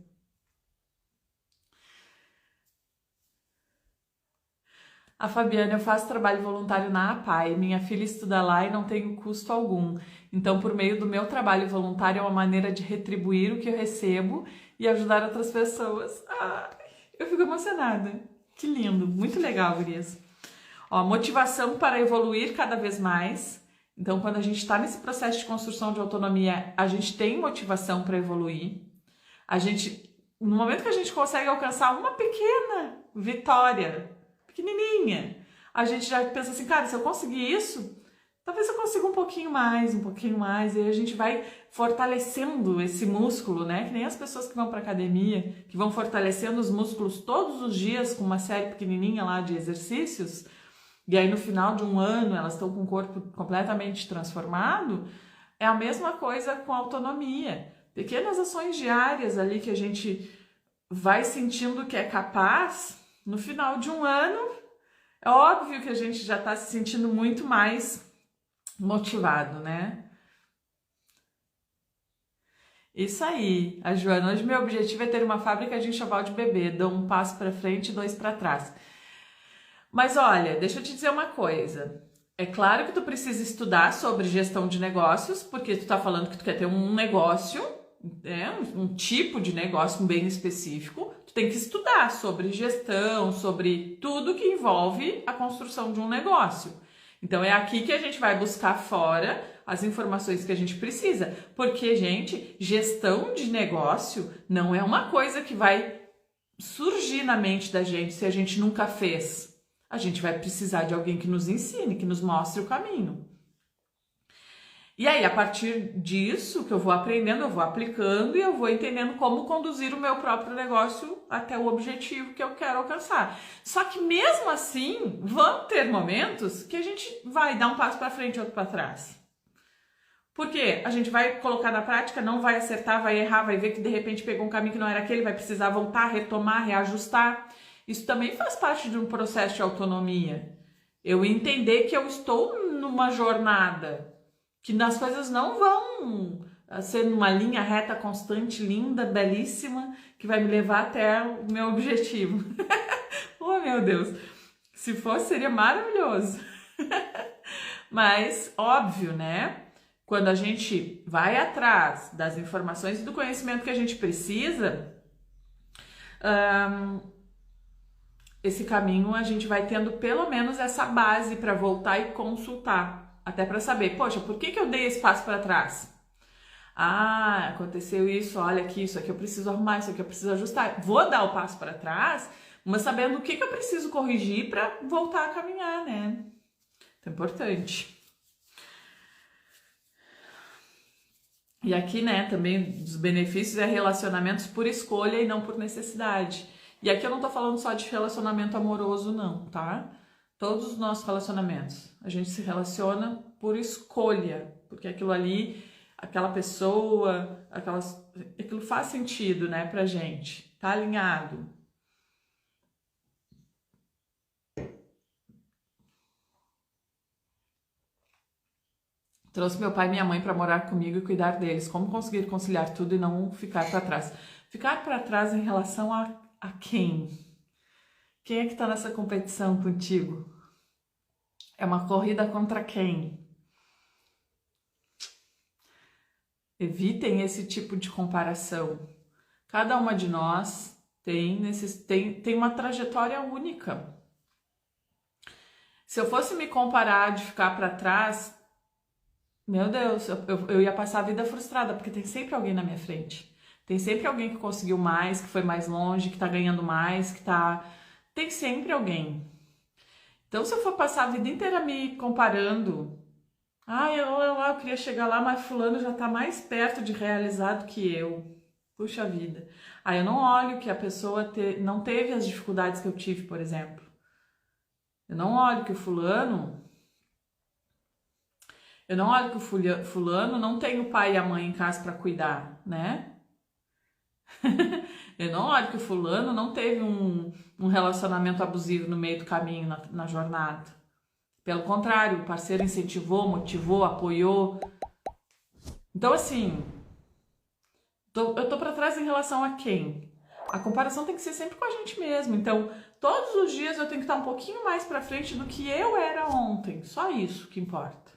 A Fabiana, eu faço trabalho voluntário na APAE, minha filha estuda lá e não tenho custo algum. Então, por meio do meu trabalho voluntário, é uma maneira de retribuir o que eu recebo e ajudar outras pessoas. Eu fico emocionada. Que lindo, muito legal, gurias. Ó, motivação para evoluir cada vez mais. Então, quando a gente está nesse processo de construção de autonomia, a gente tem motivação para evoluir. No momento que a gente consegue alcançar uma pequena vitória, pequenininha, a gente já pensa assim, cara, se eu conseguir isso, talvez eu consiga um pouquinho mais, e aí a gente vai fortalecendo esse músculo, né? Que nem as pessoas que vão para academia, que vão fortalecendo os músculos todos os dias com uma série pequenininha lá de exercícios, e aí no final de um ano elas estão com o corpo completamente transformado. É a mesma coisa com a autonomia. Pequenas ações diárias ali que a gente vai sentindo que é capaz, no final de um ano, é óbvio que a gente já está se sentindo muito mais motivado, né? Isso aí, a Joana. Hoje meu objetivo é ter uma fábrica de enxoval de bebê. Dou um passo para frente e 2 para trás. Mas olha, deixa eu te dizer uma coisa. É claro que tu precisa estudar sobre gestão de negócios, porque tu tá falando que tu quer ter um negócio, um tipo de negócio bem específico. Tu tem que estudar sobre gestão, sobre tudo que envolve a construção de um negócio. Então é aqui que a gente vai buscar fora as informações que a gente precisa. Porque, gente, gestão de negócio não é uma coisa que vai surgir na mente da gente se a gente nunca fez. A gente vai precisar de alguém que nos ensine, que nos mostre o caminho. E aí, a partir disso que eu vou aprendendo, eu vou aplicando e eu vou entendendo como conduzir o meu próprio negócio até o objetivo que eu quero alcançar. Só que mesmo assim, vão ter momentos que a gente vai dar um passo para frente e outro para trás. Porque a gente vai colocar na prática, não vai acertar, vai errar, vai ver que de repente pegou um caminho que não era aquele, vai precisar voltar, retomar, reajustar. Isso também faz parte de um processo de autonomia. Eu entender que eu estou numa jornada, que as coisas não vão ser numa linha reta, constante, linda, belíssima, que vai me levar até o meu objetivo. Oh, meu Deus! Se fosse, seria maravilhoso. Mas, óbvio, né? Quando a gente vai atrás das informações e do conhecimento que a gente precisa, esse caminho a gente vai tendo pelo menos essa base para voltar e consultar, até para saber, poxa, por que eu dei esse passo para trás? Ah, aconteceu isso, olha aqui, isso aqui eu preciso arrumar, isso aqui eu preciso ajustar. Vou dar o passo para trás, mas sabendo o que eu preciso corrigir para voltar a caminhar, né? Então é importante. E aqui, né, também dos benefícios é relacionamentos por escolha e não por necessidade. E aqui eu não tô falando só de relacionamento amoroso, não, tá? Todos os nossos relacionamentos. A gente se relaciona por escolha, porque aquilo ali, aquela pessoa, aquilo faz sentido, né, pra gente. Tá alinhado. Trouxe meu pai e minha mãe para morar comigo e cuidar deles. Como conseguir conciliar tudo e não ficar para trás? Ficar para trás em relação a quem? Quem é que está nessa competição contigo? É uma corrida contra quem? Evitem esse tipo de comparação. Cada uma de nós tem uma trajetória única. Se eu fosse me comparar de ficar para trás, meu Deus, eu ia passar a vida frustrada, porque tem sempre alguém na minha frente. Tem sempre alguém que conseguiu mais, que foi mais longe, que tá ganhando mais, Tem sempre alguém. Então, se eu for passar a vida inteira me comparando, eu queria chegar lá, mas fulano já tá mais perto de realizar do que eu. Puxa vida. Aí eu não olho que a pessoa não teve as dificuldades que eu tive, por exemplo. Eu não olho que o fulano. Eu não olho que o fulano não tem o pai e a mãe em casa para cuidar, né? Eu não olho que o fulano não teve um relacionamento abusivo no meio do caminho, na jornada. Pelo contrário, o parceiro incentivou, motivou, apoiou. Então, assim, eu tô para trás em relação a quem? A comparação tem que ser sempre com a gente mesmo. Então, todos os dias eu tenho que estar um pouquinho mais para frente do que eu era ontem. Só isso que importa.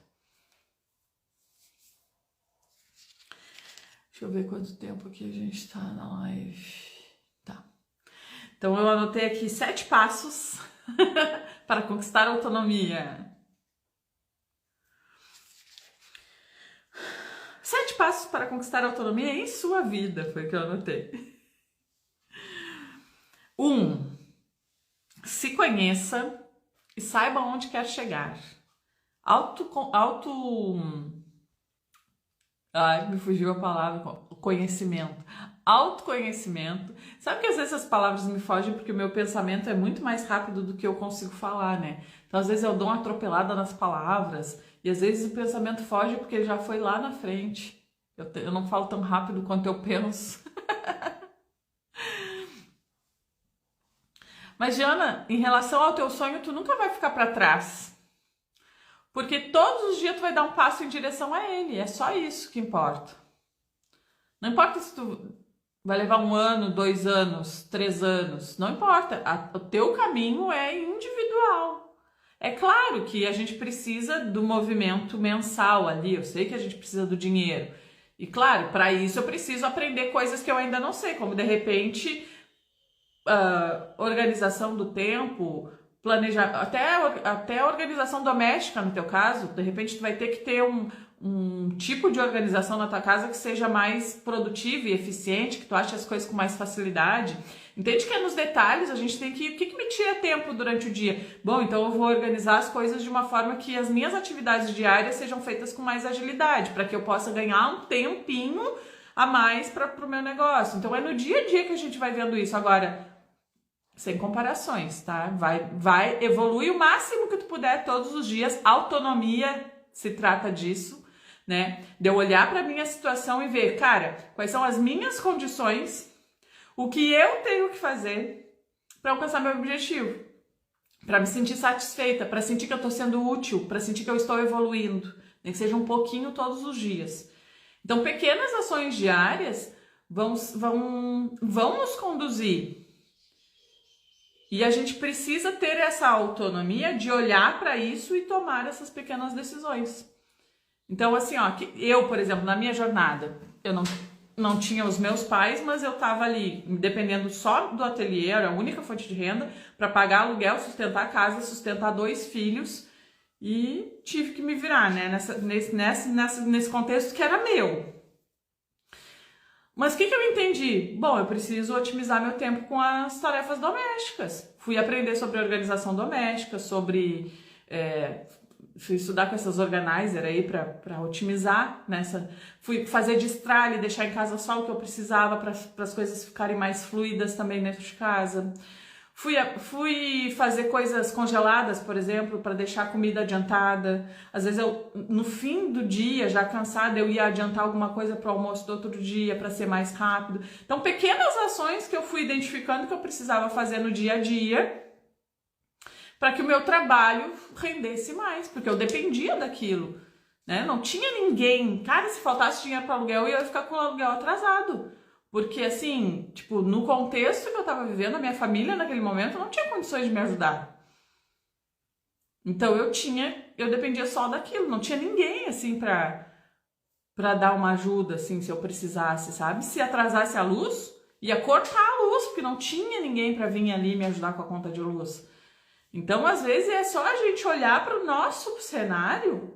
Deixa eu ver quanto tempo aqui a gente tá na live. Tá. Então eu anotei aqui 7 passos para conquistar a autonomia. 7 passos para conquistar a autonomia em sua vida, foi o que eu anotei. 1. Se conheça e saiba onde quer chegar. Ai, me fugiu a palavra, conhecimento. Autoconhecimento. Sabe que às vezes as palavras me fogem porque o meu pensamento é muito mais rápido do que eu consigo falar, né? Então às vezes eu dou uma atropelada nas palavras e às vezes o pensamento foge porque ele já foi lá na frente. Eu não falo tão rápido quanto eu penso. Mas, Jana, em relação ao teu sonho, tu nunca vai ficar para trás. Porque todos os dias tu vai dar um passo em direção a ele. É só isso que importa. Não importa se tu vai levar 1 ano, 2 anos, 3 anos. Não importa. O teu caminho é individual. É claro que a gente precisa do movimento mensal ali. Eu sei que a gente precisa do dinheiro. E claro, para isso eu preciso aprender coisas que eu ainda não sei. Como de repente, organização do tempo... planejar, até a organização doméstica no teu caso, de repente tu vai ter que ter um tipo de organização na tua casa que seja mais produtiva e eficiente, que tu ache as coisas com mais facilidade. Entende que é nos detalhes, a gente tem que... O que me tira tempo durante o dia? Bom, então eu vou organizar as coisas de uma forma que as minhas atividades diárias sejam feitas com mais agilidade, para que eu possa ganhar um tempinho a mais para o meu negócio. Então é no dia a dia que a gente vai vendo isso. Agora... sem comparações, tá? Vai evoluir o máximo que tu puder todos os dias. Autonomia se trata disso, né? De eu olhar para minha situação e ver, cara, quais são as minhas condições, o que eu tenho que fazer para alcançar meu objetivo, para me sentir satisfeita, para sentir que eu estou sendo útil, para sentir que eu estou evoluindo, nem que seja um pouquinho todos os dias. Então, pequenas ações diárias vão nos conduzir. E a gente precisa ter essa autonomia de olhar para isso e tomar essas pequenas decisões. Então, assim, ó, eu, por exemplo, na minha jornada, eu não tinha os meus pais, mas eu estava ali, dependendo só do ateliê, era a única fonte de renda, para pagar aluguel, sustentar a casa, sustentar 2 filhos, e tive que me virar, né, nesse contexto que era meu. Mas o que eu entendi? Bom, eu preciso otimizar meu tempo com as tarefas domésticas. Fui aprender sobre organização doméstica, fui estudar com essas organizer aí para otimizar nessa. Fui fazer de estralhe, deixar em casa só o que eu precisava para as coisas ficarem mais fluidas também dentro de casa. Fui fazer coisas congeladas, por exemplo, para deixar a comida adiantada. Às vezes no fim do dia, já cansada, eu ia adiantar alguma coisa para o almoço do outro dia, para ser mais rápido. Então, pequenas ações que eu fui identificando que eu precisava fazer no dia a dia para que o meu trabalho rendesse mais, porque eu dependia daquilo, né? Não tinha ninguém. Cara, se faltasse dinheiro para aluguel, eu ia ficar com o aluguel atrasado. Porque, assim, tipo, no contexto que eu tava vivendo, a minha família naquele momento não tinha condições de me ajudar. Então eu dependia só daquilo, não tinha ninguém, assim, pra dar uma ajuda, assim, se eu precisasse, sabe? Se atrasasse a luz, ia cortar a luz, porque não tinha ninguém pra vir ali me ajudar com a conta de luz. Então, às vezes, é só a gente olhar pro nosso cenário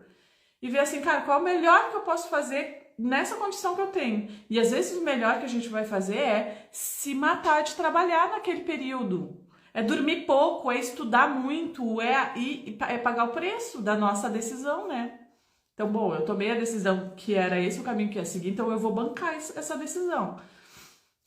e ver assim, cara, qual é o melhor que eu posso fazer nessa condição que eu tenho. E às vezes o melhor que a gente vai fazer é se matar de trabalhar naquele período. É dormir pouco, é estudar muito, é pagar o preço da nossa decisão, né? Então, bom, eu tomei a decisão que era esse o caminho que ia seguir, então eu vou bancar essa decisão.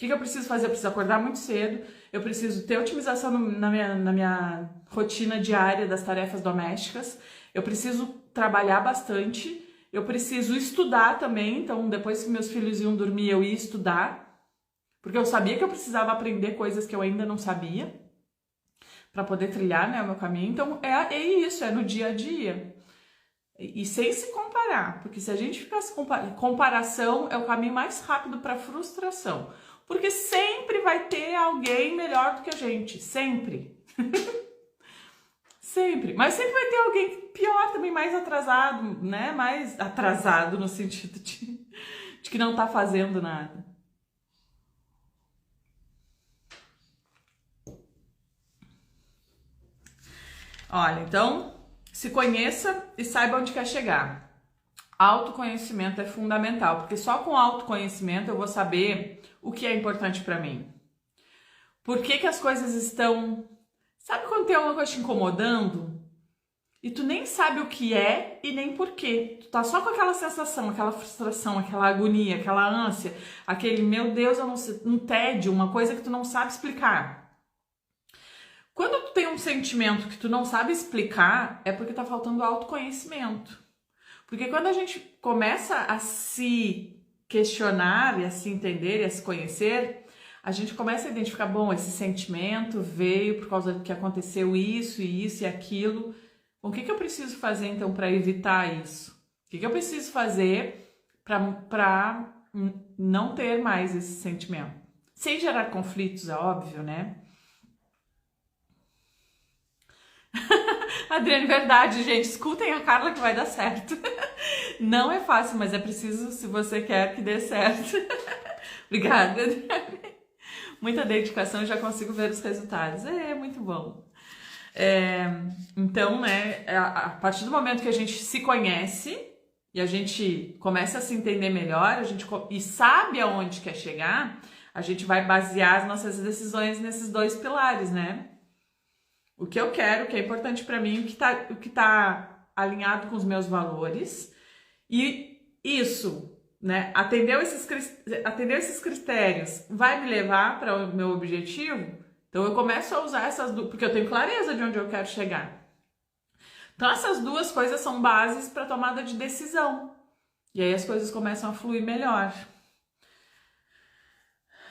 que eu preciso fazer? Eu preciso acordar muito cedo, eu preciso ter otimização na minha rotina diária das tarefas domésticas, eu preciso trabalhar bastante, eu preciso estudar também, então depois que meus filhos iam dormir eu ia estudar, porque eu sabia que eu precisava aprender coisas que eu ainda não sabia, para poder trilhar, né, o meu caminho. Então é isso, é no dia a dia. E sem se comparar, porque se a gente ficar se comparação é o caminho mais rápido para frustração. Porque sempre vai ter alguém melhor do que a gente, sempre. Sempre. Mas sempre vai ter alguém pior também, mais atrasado, né? Mais atrasado no sentido de que não tá fazendo nada. Olha, então, se conheça e saiba onde quer chegar. Autoconhecimento é fundamental, porque só com autoconhecimento eu vou saber o que é importante para mim. Por que as coisas estão... Sabe quando tem alguma coisa te incomodando? E tu nem sabe o que é e nem por quê. Tu tá só com aquela sensação, aquela frustração, aquela agonia, aquela ânsia, aquele, meu Deus, eu não sei, um tédio, uma coisa que tu não sabe explicar. Quando tu tem um sentimento que tu não sabe explicar, é porque tá faltando autoconhecimento. Porque quando a gente começa a se questionar e a se entender e a se conhecer, a gente começa a identificar, bom, esse sentimento veio por causa que aconteceu isso e aquilo. Bom, o que eu preciso fazer então para evitar isso? O que eu preciso fazer para não ter mais esse sentimento? Sem gerar conflitos, é óbvio, né? Adriane, verdade, gente, escutem a Carla que vai dar certo. Não é fácil, mas é preciso se você quer que dê certo. Obrigada, Adriane. Muita dedicação e já consigo ver os resultados. É muito bom. Então, né, a partir do momento que a gente se conhece e a gente começa a se entender melhor, e sabe aonde quer chegar, a gente vai basear as nossas decisões nesses dois pilares, né? O que eu quero, o que é importante para mim, o que tá alinhado com os meus valores. E isso, né, atendeu esses critérios, vai me levar para o meu objetivo? Então eu começo a usar essas duas, porque eu tenho clareza de onde eu quero chegar. Então essas duas coisas são bases para tomada de decisão. E aí as coisas começam a fluir melhor.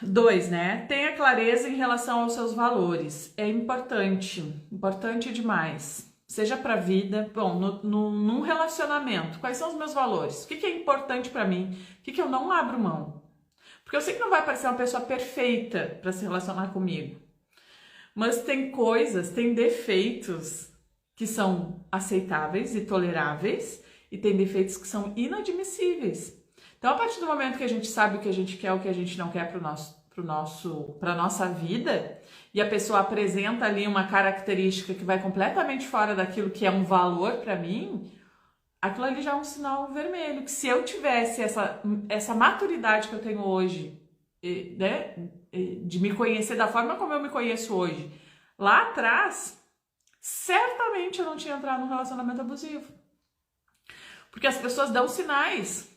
2, né? Tenha clareza em relação aos seus valores. É importante demais. Seja para a vida, bom, num relacionamento, quais são os meus valores? O que é importante para mim? O que eu não abro mão? Porque eu sei que não vai aparecer uma pessoa perfeita para se relacionar comigo. Mas tem coisas, tem defeitos que são aceitáveis e toleráveis e tem defeitos que são inadmissíveis. Então, a partir do momento que a gente sabe o que a gente quer, o que a gente não quer para nossa vida, e a pessoa apresenta ali uma característica que vai completamente fora daquilo que é um valor para mim, aquilo ali já é um sinal vermelho. Que se eu tivesse essa maturidade que eu tenho hoje, né, de me conhecer da forma como eu me conheço hoje, lá atrás, certamente eu não tinha entrado num relacionamento abusivo. Porque as pessoas dão sinais.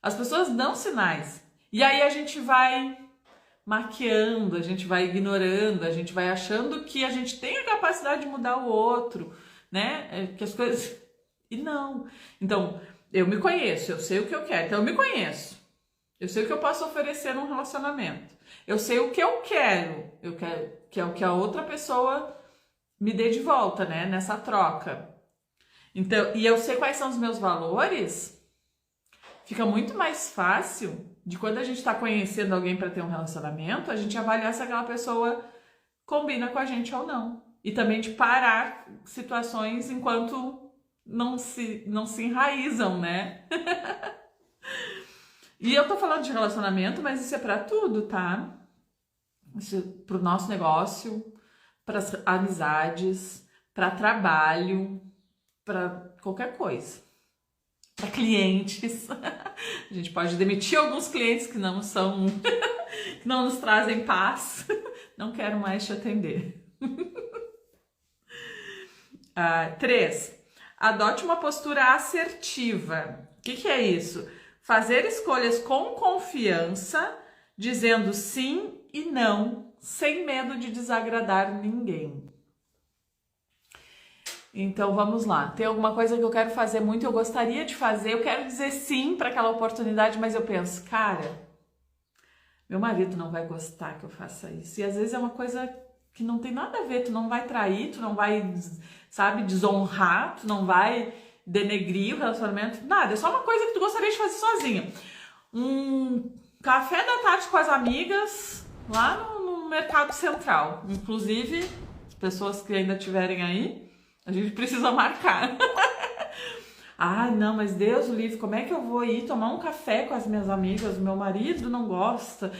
As pessoas dão sinais. E aí a gente vai maquiando, a gente vai ignorando, a gente vai achando que a gente tem a capacidade de mudar o outro, né? Que as coisas... E não. Então, eu me conheço, eu sei o que eu quero. Então, eu me conheço. Eu sei o que eu posso oferecer num relacionamento. Eu sei o que eu quero. Eu quero que é o que a outra pessoa me dê de volta, né? Nessa troca. Então, e eu sei quais são os meus valores... Fica muito mais fácil de quando a gente está conhecendo alguém para ter um relacionamento, a gente avaliar se aquela pessoa combina com a gente ou não. E também de parar situações enquanto não se enraizam, né? E eu tô falando de relacionamento, mas isso é para tudo, tá? Isso é pro nosso negócio, para as amizades, para trabalho, para qualquer coisa. Para clientes, a gente pode demitir alguns clientes que não são, que não nos trazem paz, não quero mais te atender. 3, adote uma postura assertiva. O que é isso? Fazer escolhas com confiança dizendo sim e não, sem medo de desagradar ninguém. Então vamos lá, tem alguma coisa que eu quero fazer muito, eu gostaria de fazer, eu quero dizer sim para aquela oportunidade, mas eu penso, cara, meu marido não vai gostar que eu faça isso. E às vezes é uma coisa que não tem nada a ver, tu não vai trair, tu não vai, sabe, desonrar, tu não vai denegrir o relacionamento, nada, é só uma coisa que tu gostaria de fazer sozinha. Um café da tarde com as amigas lá no Mercado Central, inclusive, as pessoas que ainda estiverem aí, a gente precisa marcar. Ai, não, mas Deus o livre, como é que eu vou ir tomar um café com as minhas amigas? Meu marido não gosta.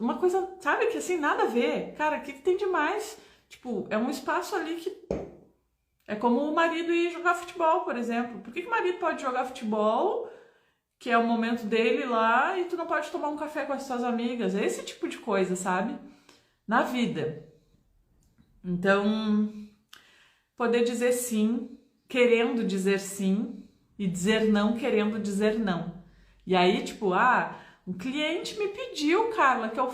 Uma coisa, sabe, que assim, nada a ver. Cara, o que tem de mais? Tipo, é um espaço ali que... É como o marido ir jogar futebol, por exemplo. Por que o marido pode jogar futebol, que é o momento dele lá, e tu não pode tomar um café com as suas amigas? É esse tipo de coisa, sabe? Na vida. Então, poder dizer sim, querendo dizer sim, e dizer não querendo dizer não. E aí, tipo, um cliente me pediu, Carla, que eu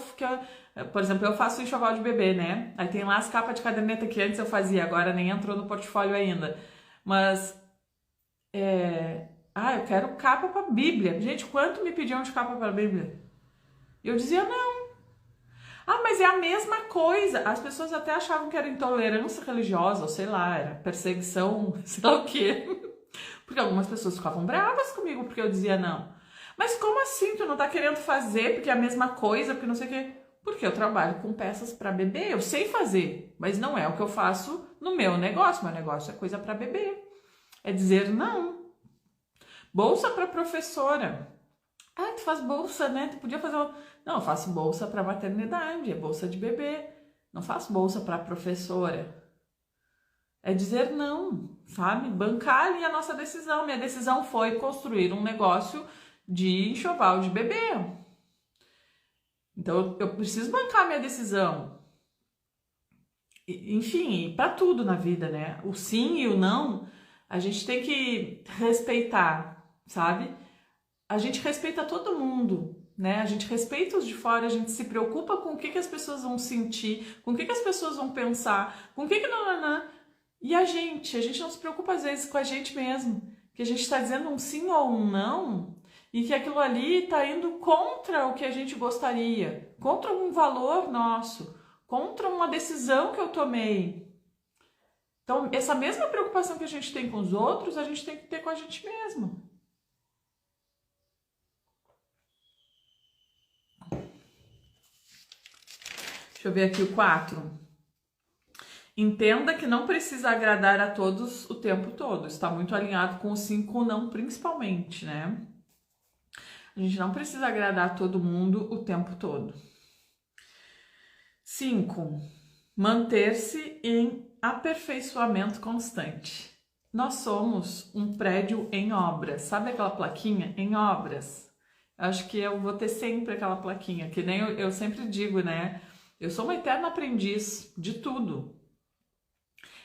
por exemplo, eu faço enxoval de bebê, né? Aí tem lá as capas de caderneta que antes eu fazia, agora nem entrou no portfólio ainda. Mas, eu quero capa para Bíblia. Gente, quanto me pediam de capa para Bíblia? Eu dizia não. Mas é a mesma coisa. As pessoas até achavam que era intolerância religiosa, ou sei lá, era perseguição, sei lá o quê. Porque algumas pessoas ficavam bravas comigo porque eu dizia não. Mas como assim? Tu não tá querendo fazer porque é a mesma coisa, porque não sei o quê? Porque eu trabalho com peças para bebê, eu sei fazer, mas não é o que eu faço no meu negócio. Meu negócio é coisa para bebê. É dizer não. Bolsa para professora. Tu faz bolsa, né? Tu podia fazer uma... Não, eu faço bolsa para maternidade, é bolsa de bebê. Não faço bolsa para professora. É dizer não, sabe? Bancar ali a nossa decisão. Minha decisão foi construir um negócio de enxoval de bebê. Então, eu preciso bancar minha decisão. Enfim, para tudo na vida, né? O sim e o não, a gente tem que respeitar, sabe? A gente respeita todo mundo, né? A gente respeita os de fora, a gente se preocupa com o que as pessoas vão sentir, com o que as pessoas vão pensar, com o que não. E a gente não se preocupa às vezes com a gente mesmo, que a gente está dizendo um sim ou um não, e que aquilo ali está indo contra o que a gente gostaria, contra um valor nosso, contra uma decisão que eu tomei. Então, essa mesma preocupação que a gente tem com os outros, a gente tem que ter com a gente mesmo. Deixa eu ver aqui o 4. Entenda que não precisa agradar a todos o tempo todo. Está muito alinhado com o sim, com o não, principalmente, né? A gente não precisa agradar a todo mundo o tempo todo. 5. Manter-se em aperfeiçoamento constante. Nós somos um prédio em obras. Sabe aquela plaquinha? Em obras. Acho que eu vou ter sempre aquela plaquinha, que nem eu sempre digo, né? Eu sou uma eterna aprendiz de tudo.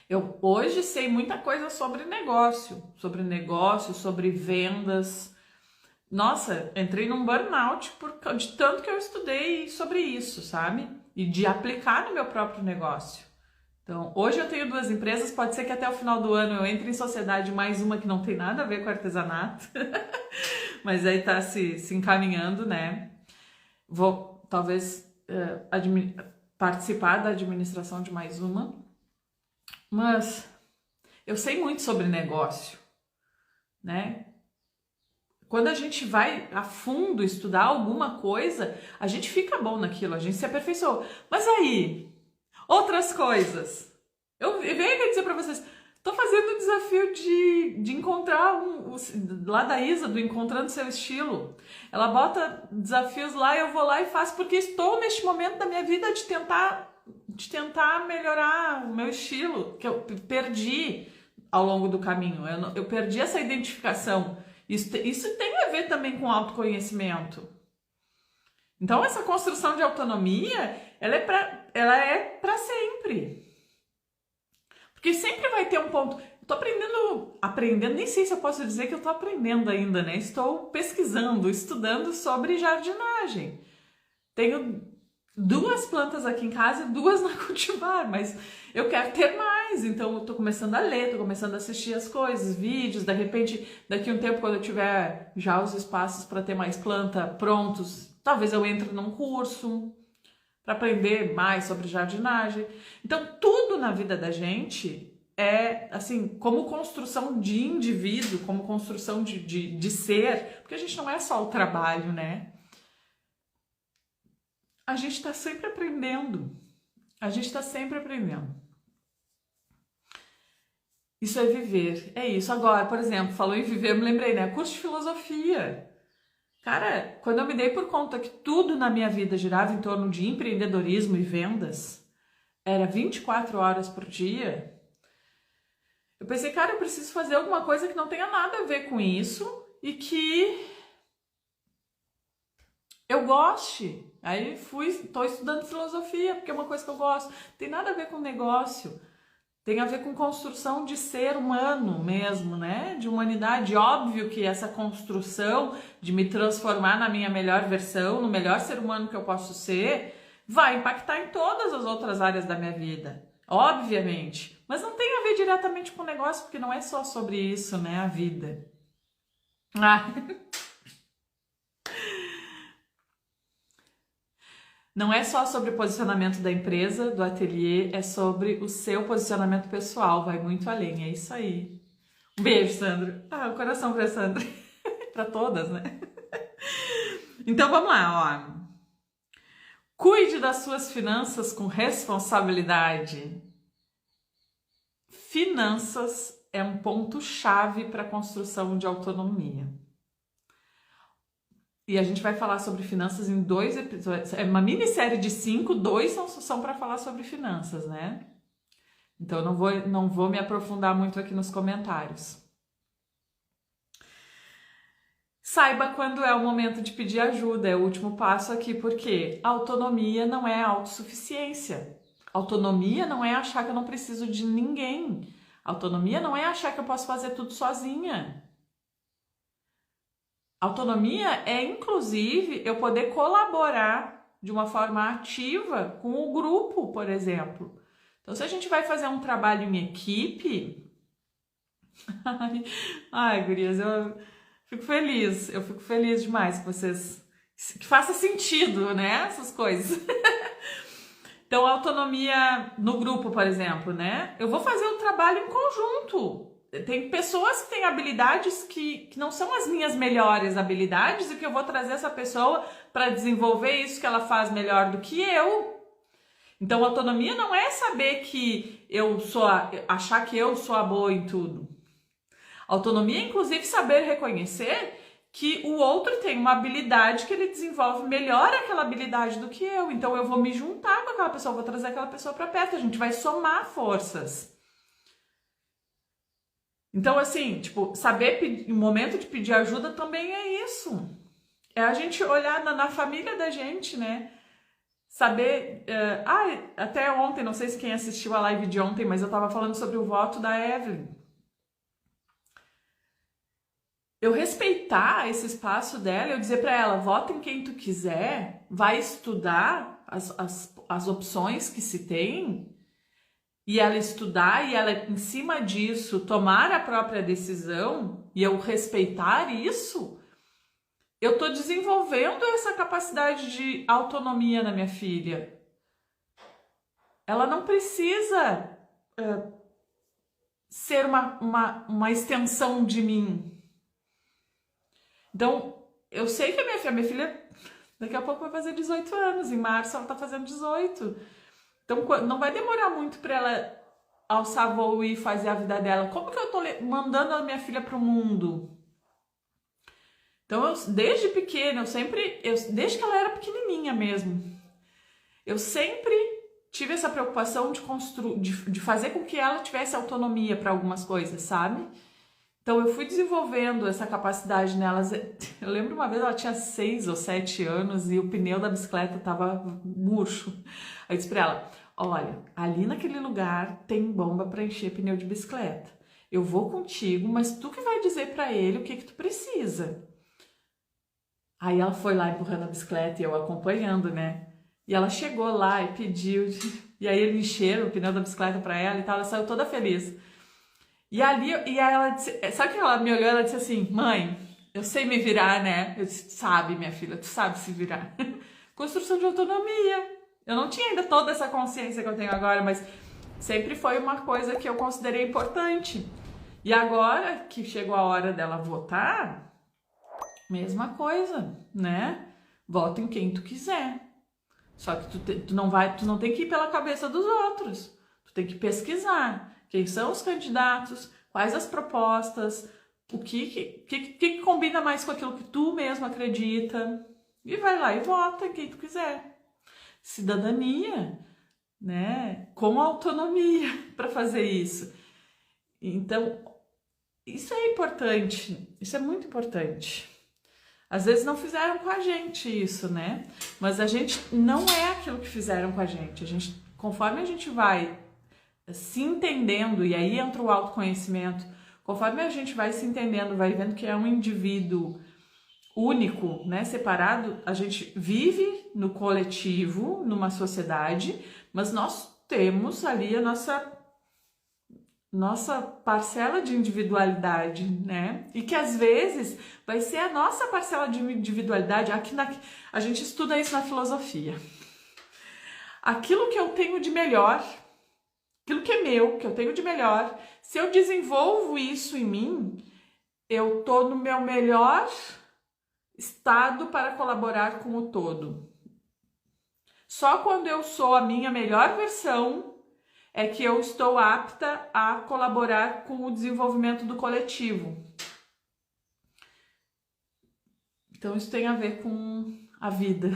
Eu hoje sei muita coisa sobre negócio, sobre vendas. Nossa, entrei num burnout de tanto que eu estudei sobre isso, sabe? E de aplicar no meu próprio negócio. Então, hoje eu tenho 2 empresas, pode ser que até o final do ano eu entre em sociedade mais uma que não tem nada a ver com artesanato. Mas aí tá se encaminhando, né? Vou, talvez, participar da administração de mais uma. Mas eu sei muito sobre negócio, né? Quando a gente vai a fundo estudar alguma coisa, a gente fica bom naquilo, a gente se aperfeiçoa. Mas aí, outras coisas. Eu venho aqui dizer para vocês, tô fazendo o desafio de encontrar lá da Isa, do Encontrando Seu Estilo. Ela bota desafios lá e eu vou lá e faço, porque estou neste momento da minha vida de tentar melhorar o meu estilo, que eu perdi ao longo do caminho. Eu perdi essa identificação. Isso tem a ver também com autoconhecimento. Então, essa construção de autonomia, ela é para sempre. Porque sempre vai ter um ponto... Eu tô aprendendo, nem sei se eu posso dizer que eu tô aprendendo ainda, né? Estou pesquisando, estudando sobre jardinagem. Tenho 2 plantas aqui em casa e 2 na cultivar, mas eu quero ter mais, então eu tô começando a ler, tô começando a assistir as coisas, vídeos, de repente, daqui a um tempo, quando eu tiver já os espaços para ter mais planta prontos, talvez eu entre num curso para aprender mais sobre jardinagem. Então, tudo na vida da gente é, assim, como construção de indivíduo, como construção de ser, porque a gente não é só o trabalho, né? A gente está sempre aprendendo. A gente está sempre aprendendo. Isso é viver, é isso. Agora, por exemplo, falou em viver, eu me lembrei, né? Curso de filosofia. Cara, quando eu me dei por conta que tudo na minha vida girava em torno de empreendedorismo e vendas, era 24 horas por dia, eu pensei, cara, eu preciso fazer alguma coisa que não tenha nada a ver com isso e que eu goste. Aí tô estudando filosofia, porque é uma coisa que eu gosto. Tem nada a ver com negócio. Tem a ver com construção de ser humano mesmo, né? De humanidade. Óbvio que essa construção de me transformar na minha melhor versão, no melhor ser humano que eu posso ser, vai impactar em todas as outras áreas da minha vida. Obviamente. Mas não tem a ver diretamente com o negócio, porque não é só sobre isso, né? A vida. Ah. Não é só sobre o posicionamento da empresa, do ateliê, é sobre o seu posicionamento pessoal, vai muito além, é isso aí. Um beijo, Sandro. Ah, o coração pra Sandro. Para todas, né? Então vamos lá, ó. Cuide das suas finanças com responsabilidade. Finanças é um ponto-chave para a construção de autonomia. E a gente vai falar sobre finanças em 2 episódios. É uma minissérie de 5, 2 são para falar sobre finanças, né? Então eu não vou me aprofundar muito aqui nos comentários. Saiba quando é o momento de pedir ajuda, é o último passo aqui, porque autonomia não é autossuficiência. Autonomia não é achar que eu não preciso de ninguém. Autonomia não é achar que eu posso fazer tudo sozinha. Autonomia é, inclusive, eu poder colaborar de uma forma ativa com o grupo, por exemplo. Então, se a gente vai fazer um trabalho em equipe... Ai, gurias, eu fico feliz demais que vocês... Que faça sentido, né, essas coisas. Então, autonomia no grupo, por exemplo, né? Eu vou fazer o trabalho em conjunto. Tem pessoas que têm habilidades que não são as minhas melhores habilidades e que eu vou trazer essa pessoa para desenvolver isso que ela faz melhor do que eu. Então, autonomia não é saber que achar que eu sou a boa em tudo. Autonomia é, inclusive, saber reconhecer que o outro tem uma habilidade que ele desenvolve melhor aquela habilidade do que eu. Então, eu vou me juntar com aquela pessoa, vou trazer aquela pessoa para perto, a gente vai somar forças. Então, assim, tipo, saber o momento de pedir ajuda também é isso. É a gente olhar na família da gente, né? Saber... até ontem, não sei se quem assistiu a live de ontem, mas eu tava falando sobre o voto da Evelyn. Eu respeitar esse espaço dela, eu dizer pra ela, vota em quem tu quiser, vai estudar as opções que se tem... E ela estudar e ela, em cima disso, tomar a própria decisão e eu respeitar isso, eu tô desenvolvendo essa capacidade de autonomia na minha filha. Ela não precisa ser uma extensão de mim. Então, eu sei que a minha filha daqui a pouco vai fazer 18 anos, em março ela tá fazendo 18. Então, não vai demorar muito para ela alçar voo e fazer a vida dela. Como que eu tô mandando a minha filha para o mundo? Então, desde pequena, desde que ela era pequenininha mesmo, eu sempre tive essa preocupação de fazer com que ela tivesse autonomia para algumas coisas, sabe? Então, eu fui desenvolvendo essa capacidade nelas. Eu lembro uma vez, ela tinha 6 ou 7 anos e o pneu da bicicleta estava murcho. Aí eu disse para ela, olha, ali naquele lugar tem bomba para encher pneu de bicicleta. Eu vou contigo, mas tu que vai dizer para ele o que tu precisa. Aí ela foi lá empurrando a bicicleta e eu acompanhando, né? E ela chegou lá e pediu, e aí eles encheram o pneu da bicicleta pra ela e tal, ela saiu toda feliz. E ali, e aí ela disse, sabe que ela me olhou, ela disse assim, mãe, eu sei me virar, né? Eu disse, sabe, minha filha, tu sabe se virar. Construção de autonomia. Eu não tinha ainda toda essa consciência que eu tenho agora, mas sempre foi uma coisa que eu considerei importante. E agora que chegou a hora dela votar, mesma coisa, né? Vota em quem tu quiser. Só que tu não tem que ir pela cabeça dos outros. Tu tem que pesquisar quem são os candidatos, quais as propostas, o que combina mais com aquilo que tu mesmo acredita. E vai lá e vota em quem tu quiser. Cidadania, né? Com autonomia para fazer isso. Então, isso é importante. Isso é muito importante. Às vezes não fizeram com a gente isso, né? Mas a gente não é aquilo que fizeram com a gente. Conforme a gente vai se entendendo, e aí entra o autoconhecimento, conforme a gente vai se entendendo, vai vendo que é um indivíduo único, né, separado, a gente vive no coletivo, numa sociedade, mas nós temos ali a nossa parcela de individualidade, né? E que às vezes vai ser a nossa parcela de individualidade, a gente estuda isso na filosofia. Aquilo que eu tenho de melhor, aquilo que é meu, que eu tenho de melhor, se eu desenvolvo isso em mim, eu tô no meu melhor estado para colaborar com o todo. Só quando eu sou a minha melhor versão é que eu estou apta a colaborar com o desenvolvimento do coletivo. Então isso tem a ver com a vida.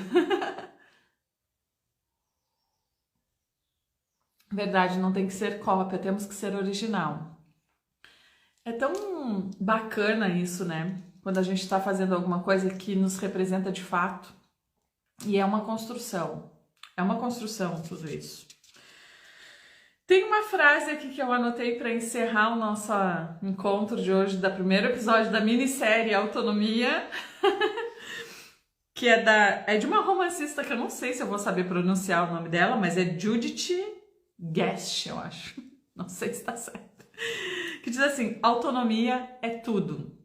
Verdade, não tem que ser cópia, temos que ser original. É tão bacana isso, né? Quando a gente está fazendo alguma coisa que nos representa de fato. E é uma construção. É uma construção tudo isso. Tem uma frase aqui que eu anotei para encerrar o nosso encontro de hoje, do primeiro episódio da minissérie Autonomia, que é de uma romancista que eu não sei se eu vou saber pronunciar o nome dela, mas é Judith Guest, eu acho. Não sei se está certo. Que diz assim, autonomia é tudo.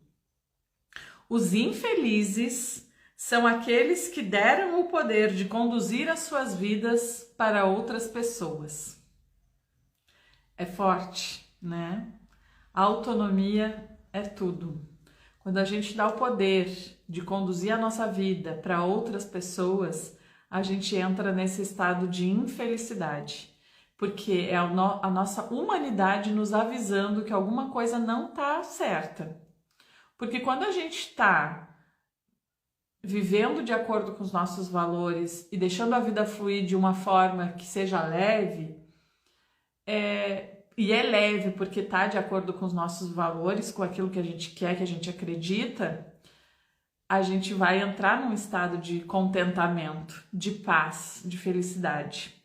Os infelizes são aqueles que deram o poder de conduzir as suas vidas para outras pessoas. É forte, né? A autonomia é tudo. Quando a gente dá o poder de conduzir a nossa vida para outras pessoas, a gente entra nesse estado de infelicidade. Porque é a nossa humanidade nos avisando que alguma coisa não está certa. Porque quando a gente está vivendo de acordo com os nossos valores e deixando a vida fluir de uma forma que seja leve, e é leve porque está de acordo com os nossos valores, com aquilo que a gente quer, que a gente acredita, a gente vai entrar num estado de contentamento, de paz, de felicidade.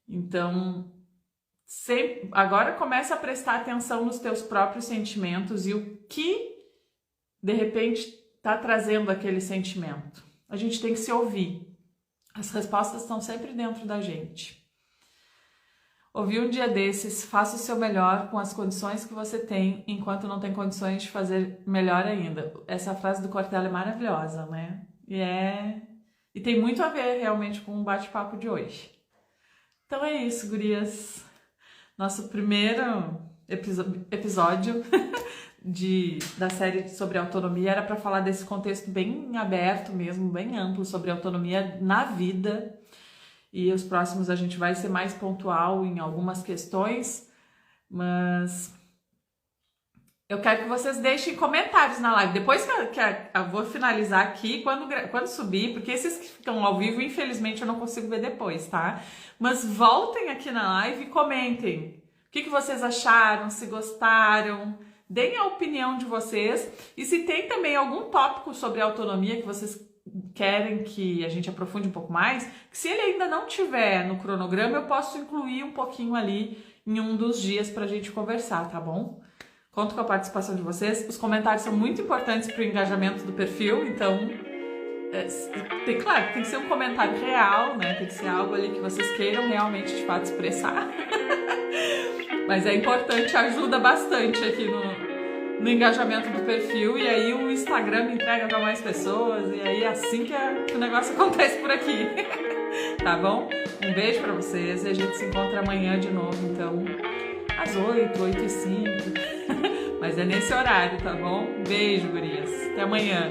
Então, agora começa a prestar atenção nos teus próprios sentimentos e o que, de repente, está trazendo aquele sentimento. A gente tem que se ouvir. As respostas estão sempre dentro da gente. Ouvi um dia desses, faça o seu melhor com as condições que você tem, enquanto não tem condições de fazer melhor ainda. Essa frase do Cortella é maravilhosa, né? E tem muito a ver realmente com o bate-papo de hoje. Então é isso, gurias. Nosso primeiro episódio da série sobre autonomia era para falar desse contexto bem aberto mesmo, bem amplo, sobre autonomia na vida. E os próximos a gente vai ser mais pontual em algumas questões, mas eu quero que vocês deixem comentários na live. Depois que eu vou finalizar aqui, quando subir, porque esses que ficam ao vivo, infelizmente eu não consigo ver depois, tá? Mas voltem aqui na live e comentem. O que vocês acharam, se gostaram, deem a opinião de vocês. E se tem também algum tópico sobre autonomia que vocês querem que a gente aprofunde um pouco mais, que se ele ainda não tiver no cronograma, eu posso incluir um pouquinho ali em um dos dias pra gente conversar, tá bom? Conto com a participação de vocês. Os comentários são muito importantes para o engajamento do perfil, então Claro, tem que ser um comentário real, né? Tem que ser algo ali que vocês queiram realmente, de fato, expressar. Mas é importante, ajuda bastante aqui no engajamento do perfil, e aí o Instagram me entrega para mais pessoas, e aí é assim que o negócio acontece por aqui. Tá bom? Um beijo para vocês, e a gente se encontra amanhã de novo, então, às 8h05. Mas é nesse horário, tá bom? Beijo, gurias. Até amanhã.